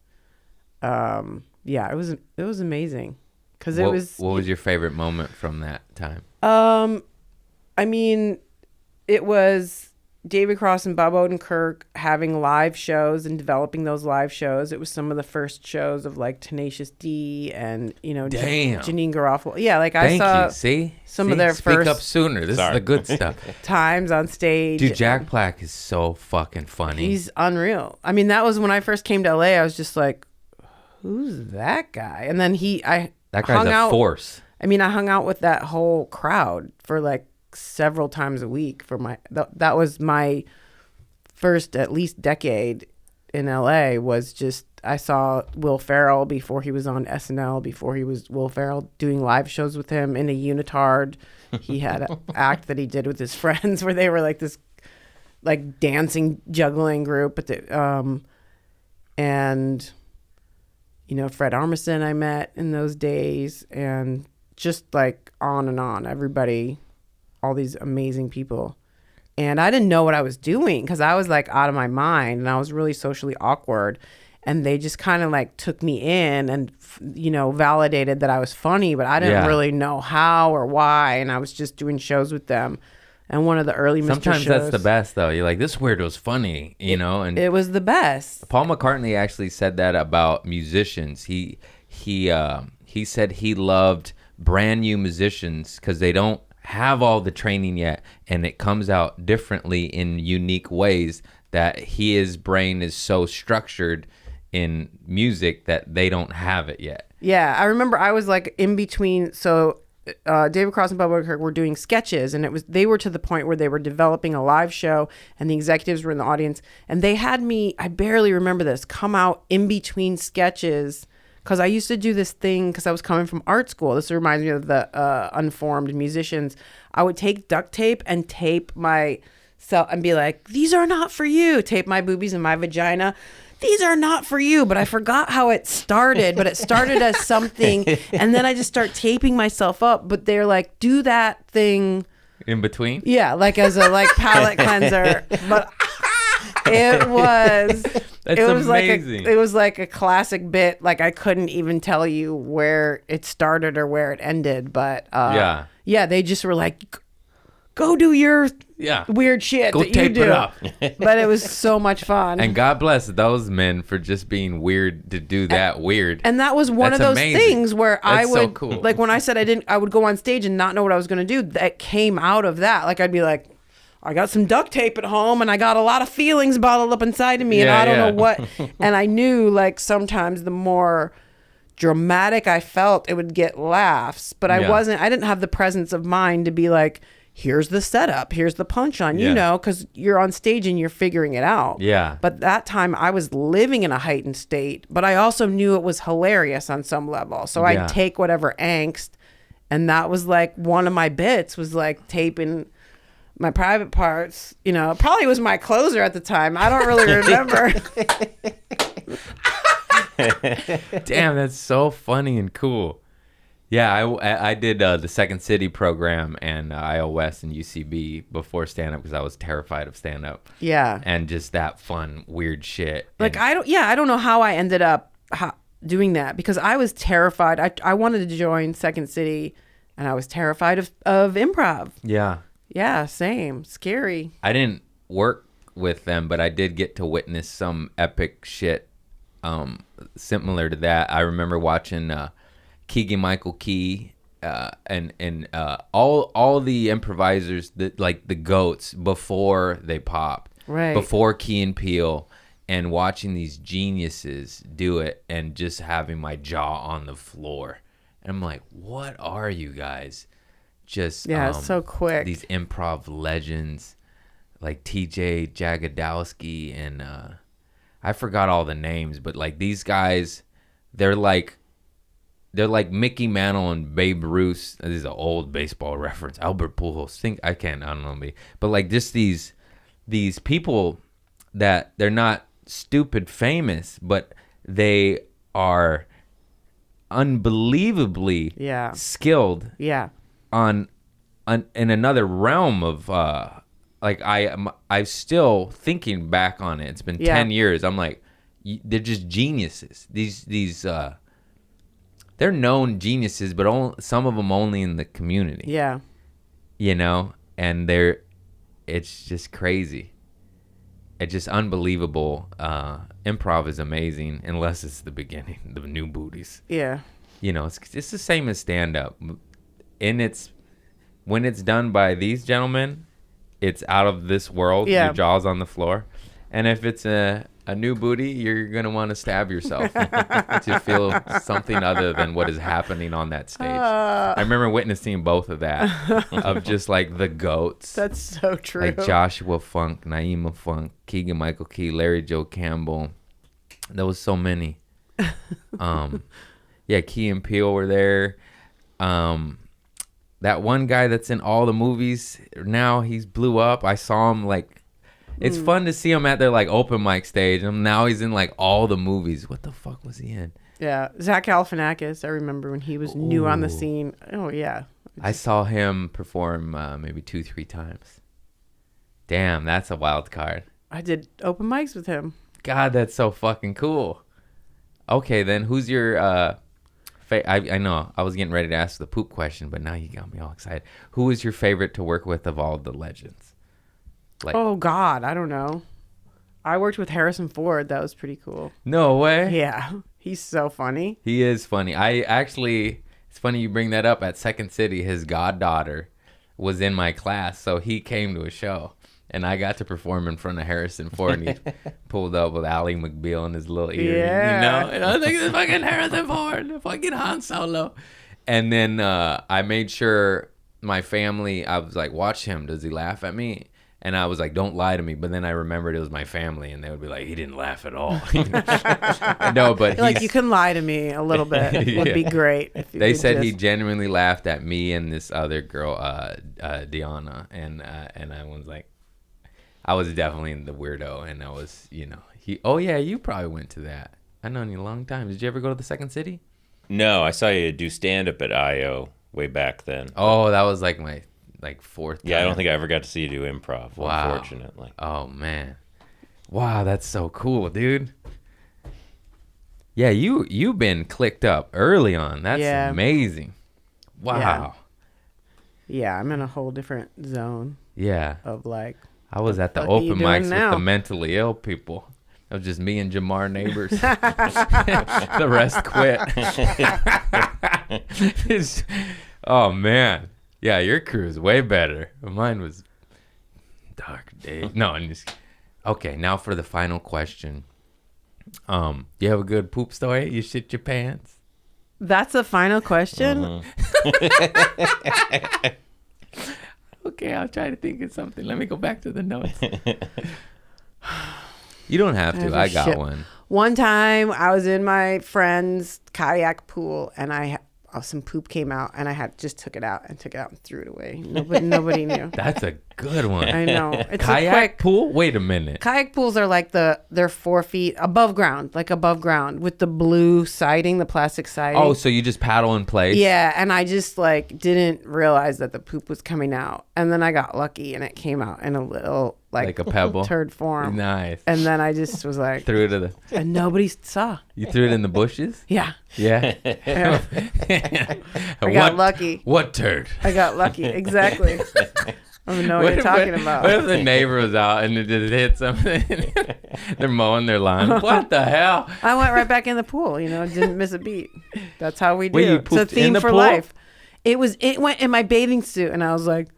It was amazing. Because it was. What was your favorite moment from that time? I mean, it was David Cross and Bob Odenkirk having live shows and developing those live shows. It was some of the first shows of like Tenacious D and, you know, Janine Garofalo. Yeah, like I saw some of their Speak first up sooner. This is the good stuff. times on stage. Dude, Jack Black is so fucking funny. He's unreal. I mean, that was when I first came to LA. I was just like, who's that guy? And then that guy's a force. I mean, I hung out with that whole crowd for like several times a week for that was my first at least decade in LA, was just I saw Will Ferrell before he was on SNL, before he was Will Ferrell, doing live shows with him in a unitard. He had an act that he did with his friends where they were like this like dancing, juggling group. But and, you know, Fred Armisen I met in those days, and just like on and on. Everybody, all these amazing people. And I didn't know what I was doing because I was like out of my mind and I was really socially awkward. And they just kind of like took me in and, you know, validated that I was funny, but I didn't really know how or why. And I was just doing shows with them. And one of the early Mr. Sometimes shows, that's the best, though. You're like, this weirdo's funny, you know? And it was the best. Paul McCartney actually said that about musicians. He said he loved brand new musicians because they don't have all the training yet, and it comes out differently in unique ways that his brain is so structured in music that they don't have it yet. Yeah, I remember I was like in between. So David Cross and Bubba Kirk were doing sketches, and they were to the point where they were developing a live show, and the executives were in the audience, and they had me, I barely remember this, come out in between sketches, because I used to do this thing because I was coming from art school. This reminds me of the unformed musicians. I would take duct tape and tape myself and be like, these are not for you. Tape my boobies and my vagina. These are not for you. But I forgot how it started, but it started as something. And then I just start taping myself up. But they're like, do that thing. In between? Yeah, like as a like palate cleanser. But it was... That's amazing. It was like a classic bit. Like I couldn't even tell you where it started or where it ended. But they just were like, go do your weird shit go that tape you do. It up. But it was so much fun. And God bless those men for just being weird to do that weird. And that was one of those things where I would, so cool. Like when I said I would go on stage and not know what I was going to do. That came out of that. Like I'd be like, I got some duct tape at home and I got a lot of feelings bottled up inside of me and I don't know what. And I knew like sometimes the more dramatic I felt, it would get laughs. But I didn't have the presence of mind to be like, here's the setup, here's the punchline, you know, because you're on stage and you're figuring it out. Yeah. But that time I was living in a heightened state, but I also knew it was hilarious on some level. So I'd take whatever angst. And that was like one of my bits was like taping my private parts, you know, probably was my closer at the time. I don't really remember. Damn, that's so funny and cool. Yeah, I did the Second City program and IO West and UCB before stand-up because I was terrified of stand-up. Yeah. And just that fun, weird shit. Like, I don't know how I ended up doing that because I was terrified. I wanted to join Second City and I was terrified of improv. Yeah. Yeah, same. Scary. I didn't work with them, but I did get to witness some epic shit similar to that. I remember watching Keegan-Michael Key and all the improvisers, like the goats before they popped, right? Before Key and Peele, and watching these geniuses do it and just having my jaw on the floor. And I'm like, what are you guys? Just it's so quick. These improv legends like TJ Jagodowski and I forgot all the names, but like these guys, they're like Mickey Mantle and Babe Ruth. This is an old baseball reference. Albert Pujols. I don't know me, but like just these people that they're not stupid famous, but they are unbelievably skilled. Yeah. On in another realm of like I'm still thinking back on it. It's been 10 years. I'm like, they're just geniuses. These they're known geniuses, but some of them only in the community. Yeah. You know, and it's just crazy. It's just unbelievable. Improv is amazing unless it's the beginning, the new booties. Yeah. You know, it's the same as stand-up. When it's done by these gentlemen, it's out of this world. Your jaw's on the floor. And if it's a new booty, you're going to want to stab yourself to feel something other than what is happening on that stage. I remember witnessing both of that, of just like the goats. That's so true. Like Joshua Funk, Naima Funk, Keegan-Michael Key, Larry Joe Campbell, There was so many. Yeah, Key and Peele were there. That one guy that's in all the movies now, he's blew up. I saw him like, it's fun to see him at their like open mic stage. And now he's in like all the movies. What the fuck was he in? Yeah, Zach Galifianakis. I remember when he was new on the scene. Oh yeah, I saw him perform maybe 2-3 times. Damn, that's a wild card. I did open mics with him. God, that's so fucking cool. Okay, then who's your I know I was getting ready to ask the poop question, but now you got me all excited. Who is your favorite to work with of all the legends? Like, oh God, I don't know. I worked with Harrison Ford. That was pretty cool. No way. Yeah, he's so funny. He is funny. It's funny you bring that up. At Second City, his goddaughter was in my class, so he came to a show. And I got to perform in front of Harrison Ford, and he pulled up with Ally McBeal in his little ear, Yeah. you know? And I was like, this fucking Harrison Ford, fucking Han Solo. And then I made sure my family, I was like, watch him. Does he laugh at me? And I was like, don't lie to me. But then I remembered it was my family, and they would be like, he didn't laugh at all. No, but Like, you can lie to me a little bit. It would be great. If you they could said he just... genuinely laughed at me and this other girl, Deanna. And I was like, I was definitely the weirdo, and I was, oh yeah, you probably went to that. I've known you a long time. Did you ever go to the Second City? No, I saw you do stand-up at I.O. way back then. Oh, that was like my fourth time. Yeah, I don't think I ever got to see you do improv, Wow. unfortunately. Oh, man. Wow, that's so cool, dude. Yeah, you've been clicked up early on. That's amazing. Wow. Yeah, I'm in a whole different zone Yeah. of like... I was at the What are you open doing mics now? with the mentally ill people. It was just me and Jamar Neighbors. The rest quit. Oh, man. Yeah, your crew is way better. Mine was dark day. No, I'm just... Okay, now for the final question. You have a good poop story? You shit your pants? That's the final question? Okay, I'll try to think of something. Let me go back to the notes. You don't have to. I got one. One time I was in my friend's kayak pool, and some poop came out, and I just took it out and threw it away. Nobody knew. That's a good one. I know. It's Kayak pool? Wait a minute. Kayak pools are like they're 4 feet above ground with the blue siding, the plastic siding. Oh, so you just paddle in place? Yeah, and I just didn't realize that the poop was coming out, and then I got lucky, and it came out in a little like a pebble turd form. Nice. And then I just was like, Threw it to the. and nobody saw. You threw it in the bushes? Yeah, Yeah. I got lucky. What turd? I got lucky. Exactly. I don't know what you're talking about. What if the neighbor was out and it just hit something? They're mowing their lawn. What the hell? I went right back in the pool. Didn't miss a beat. That's how we do. Wait, you It's a pooped in theme the for pool? life. It went in my bathing suit, and I was like,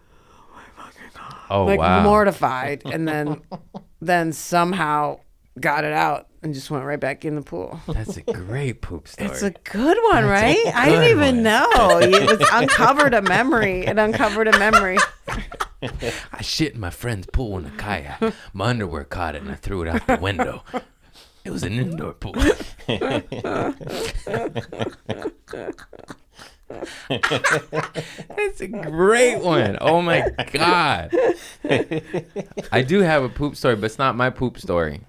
Oh, wow. mortified, and then somehow got it out and just went right back in the pool. That's a great poop story. It's a good one, right? I didn't even know. It uncovered a memory. It uncovered a memory. I shit in my friend's pool in a kayak. My underwear caught it and I threw it out the window. It was an indoor pool. That's a great one. Oh my God. I do have a poop story, but it's not my poop story.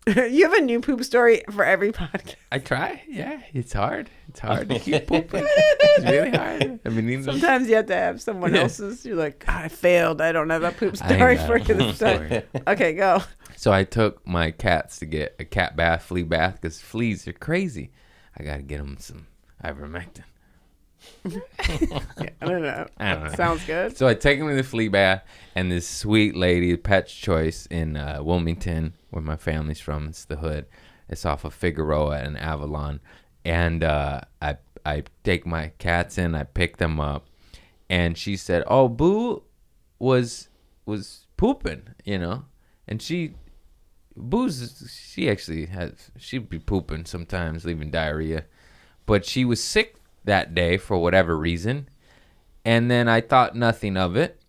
You have a new poop story for every podcast. I try. Yeah, it's hard. It's hard to keep pooping. It's really hard. Sometimes you have to have someone else's. You're like, I failed. I don't have a poop story for you this time. Okay, go. So I took my cats to get a cat bath, flea bath, because fleas are crazy. I got to get them some ivermectin. Yeah, I don't know. Sounds good. So I take them to the flea bath, and this sweet lady, Pet's Choice in Wilmington, where my family's from, it's the hood. It's off of Figueroa and Avalon. And I take my cats in, I pick them up, and she said, "Oh, Boo was pooping, And she'd be pooping sometimes, leaving diarrhea, but she was sick that day for whatever reason, and then I thought nothing of it,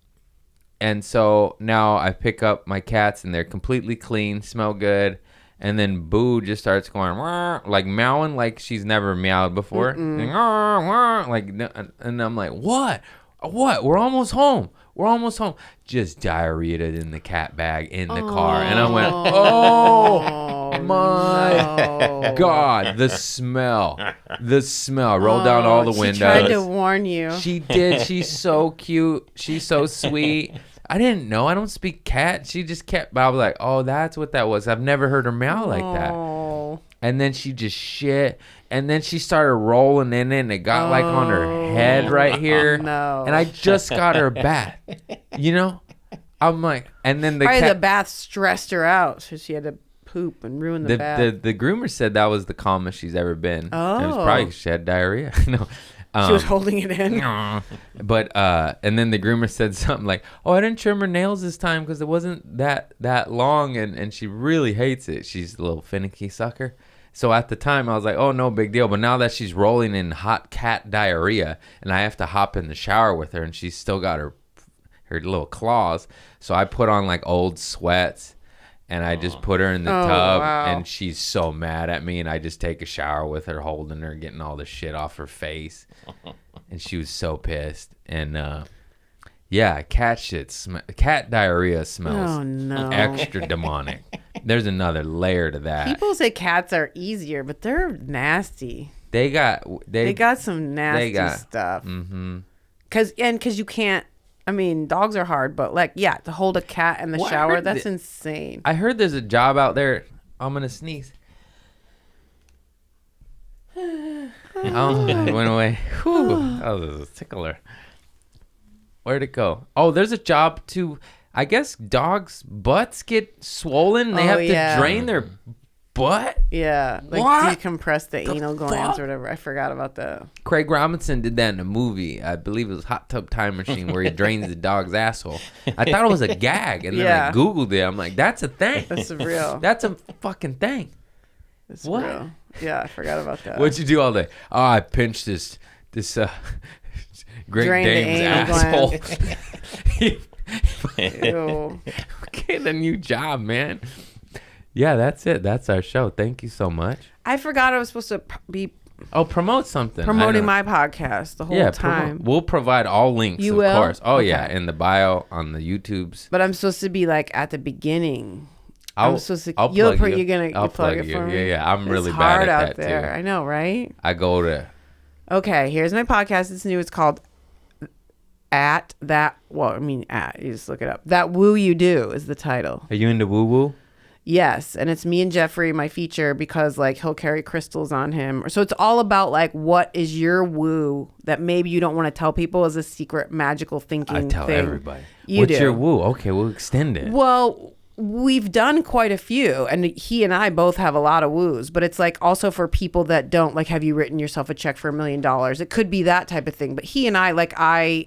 and so now I pick up my cats and they're completely clean, smell good, And then Boo just starts going, wah, like meowing like she's never meowed before. Like, and I'm like, what? We're almost home. Just diarrhea in the cat bag in the car. And I went, oh my God. The smell. Rolled down all the windows. She tried to warn you. She did. She's so cute. She's so sweet. I didn't know. I don't speak cat. She just kept, I was like, oh, that's what that was. I've never heard her meow like that. And then she just shit. And then she started rolling in it, and it got like on her head right here. No. And I just got her bath. You know? I'm like, and then the bath stressed her out, so she had to poop and ruin the bath. The groomer said that was the calmest she's ever been. Oh. It was probably 'cause she had diarrhea. No. She was holding it in. But and then the groomer said something like, "Oh, I didn't trim her nails this time because it wasn't that long, and she really hates it. She's a little finicky sucker." So at the time, I was like, "Oh, no big deal." But now that she's rolling in hot cat diarrhea, and I have to hop in the shower with her, and she's still got her little claws, so I put on like old sweats. And I just put her in the tub, and she's so mad at me. And I just take a shower with her, holding her, getting all the shit off her face. And she was so pissed. And cat diarrhea smells extra demonic. There's another layer to that. People say cats are easier, but they're nasty. They got some nasty stuff. Mm-hmm. Because you can't. I mean, dogs are hard, but to hold a cat in the shower, that's insane. I heard there's a job out there. I'm going to sneeze. It went away. Whew. Oh, this is a tickler. Where'd it go? Oh, there's a job I guess dogs' butts get swollen. They have to drain their butt? Yeah. Decompress the anal glands or whatever. I forgot about that. Craig Robinson did that in a movie. I believe it was Hot Tub Time Machine, where he drains the dog's asshole. I thought it was a gag, and then I Googled it. I'm like, that's a thing. That's real. That's a fucking thing. That's real. Yeah, I forgot about that. What'd you do all day? Oh, I pinched this Great Dane's asshole. Ew. Get a new job, man. Yeah, that's it. That's our show. Thank you so much. I forgot I was supposed to be promote something. Promoting my podcast the whole time. We'll provide all links, of course. Oh, okay. Yeah, in the bio on the YouTubes. But I'm supposed to be at the beginning. I'll plug you. You're going to plug it for me? Yeah. I'm really it's bad hard at out that, there. too. I know, right? I go to... Okay, here's my podcast. It's new. It's called You just look it up. That Woo You Do is the title. Are you into woo-woo? Yes, and it's me and Jeffrey, my feature, because he'll carry crystals on him. So it's all about what is your woo that maybe you don't want to tell people is a secret magical thinking thing. I tell everybody. What's your woo? Okay, we'll extend it. Well, we've done quite a few, and he and I both have a lot of woos, but it's also for people that don't have you written yourself a check for $1 million? It could be that type of thing. But he and I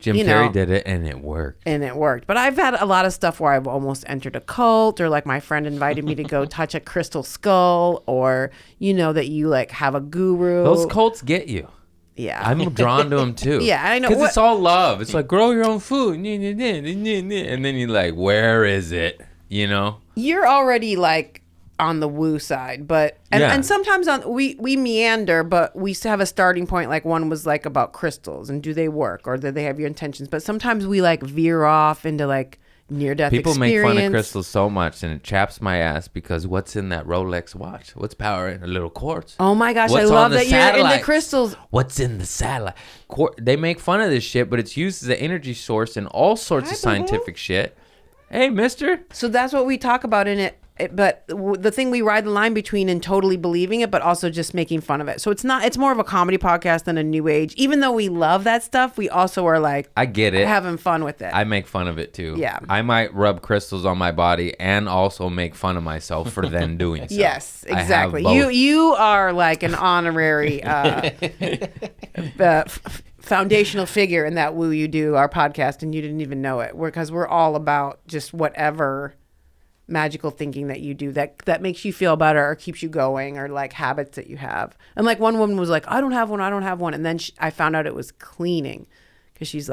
Jim Carrey did it, and it worked. But I've had a lot of stuff where I've almost entered a cult, or my friend invited me to go touch a crystal skull, or that you have a guru. Those cults get you. Yeah. I'm drawn to them too. Yeah, I know. Because it's all love. It's grow your own food. And then you're where is it? You're already on the woo side, but and sometimes we meander, but we have a starting point. One was about crystals and do they work, or do they have your intentions? But sometimes we veer off into near-death People experience. make fun of crystals so much, and it chaps my ass because what's in that Rolex watch? What's power in a little quartz? Oh my gosh, What's I love that you're into crystals. What's in the satellite? They make fun of this shit, but it's used as an energy source and all sorts of scientific shit. Hey, mister. So that's what we talk about in it. But the thing we ride the line between and totally believing it, but also just making fun of it. So it's more of a comedy podcast than a new age. Even though we love that stuff, we also are I get it, having fun with it. I make fun of it too. Yeah. I might rub crystals on my body and also make fun of myself for then doing so. Yes, exactly. You are an honorary foundational figure in that Woo You Do, our podcast, and you didn't even know it. Because we're all about just whatever magical thinking that you do that makes you feel better or keeps you going, or habits that you have. And one woman was I don't have one, and then I found out it was cleaning, because she's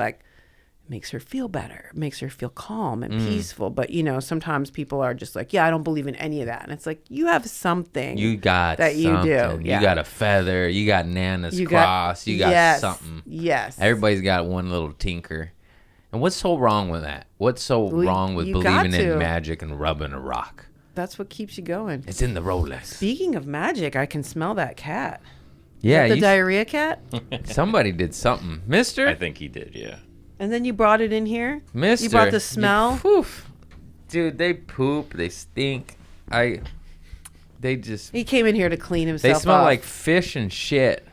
makes her feel better, makes her feel calm and peaceful. But, you know, sometimes people are just like, yeah, I don't believe in any of that. And it's like, you have something You got that you something. do. Yeah. You got a feather. You got Nana's cross. You got yes, something. Yes. Everybody's got one little tinker. And what's so wrong with that? What's so wrong with you got believing in to. magic and rubbing a rock? That's what keeps you going. It's in the Rolex. Speaking of magic, I can smell that cat. Yeah, The diarrhea cat? somebody did something. Mister? I think he did, yeah. And then you brought it in here? Mister. You brought the smell? Dude, they poop. They stink. They just... He came in here to clean himself They smell off. like fish and shit.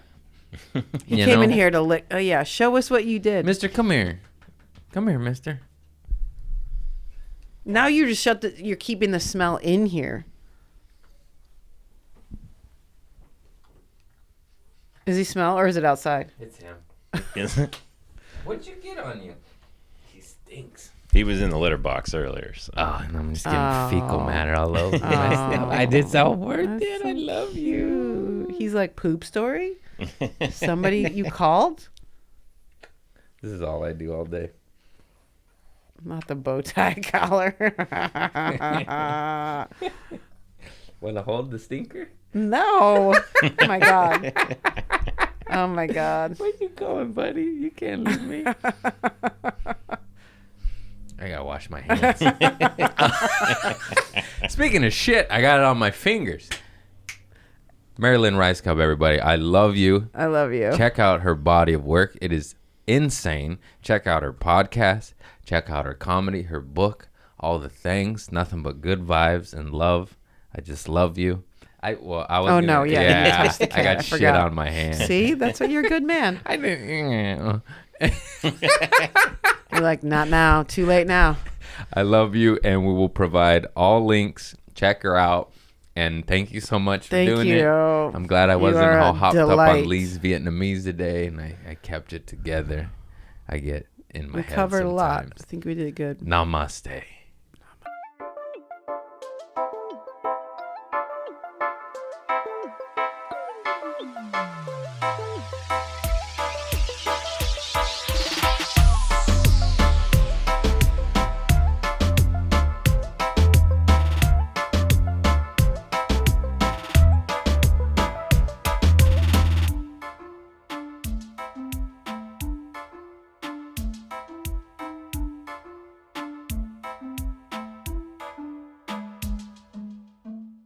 He came in here to lick. Oh, yeah. Show us what you did. Mister, come here. Come here, mister. Now you just you're keeping the smell in here. Does he smell or is it outside? It's him. Is it? What'd you get on you? He stinks. He was in the litter box earlier. So. Oh, and I'm just getting fecal matter all over myself. I did so worth it. I love you. He's like, poop story? Somebody you called? This is all I do all day. Not the bow tie collar. Want to hold the stinker? No. Oh my God. Oh my God. Where you going, buddy? You can't leave me. I gotta wash my hands. Speaking of shit, I got it on my fingers. Marilyn Rajskub, everybody. I love you. I love you. Check out her body of work. It is insane. Check out her podcast. Check out her comedy, her book, all the things. Nothing but good vibes and love. I just love you. I was. Oh, no, yeah, you touched the cat. I got I shit forgot. on my hand. See, that's what you're a good man. I didn't. You're like, not now. Too late now. I love you, and we will provide all links. Check her out, and thank you so much for Thank doing you. it. I'm glad I wasn't are all a hopped up delight. on Lee's Vietnamese today, and I kept it together. I get in my We head covered a lot. sometimes. I think we did good. Namaste.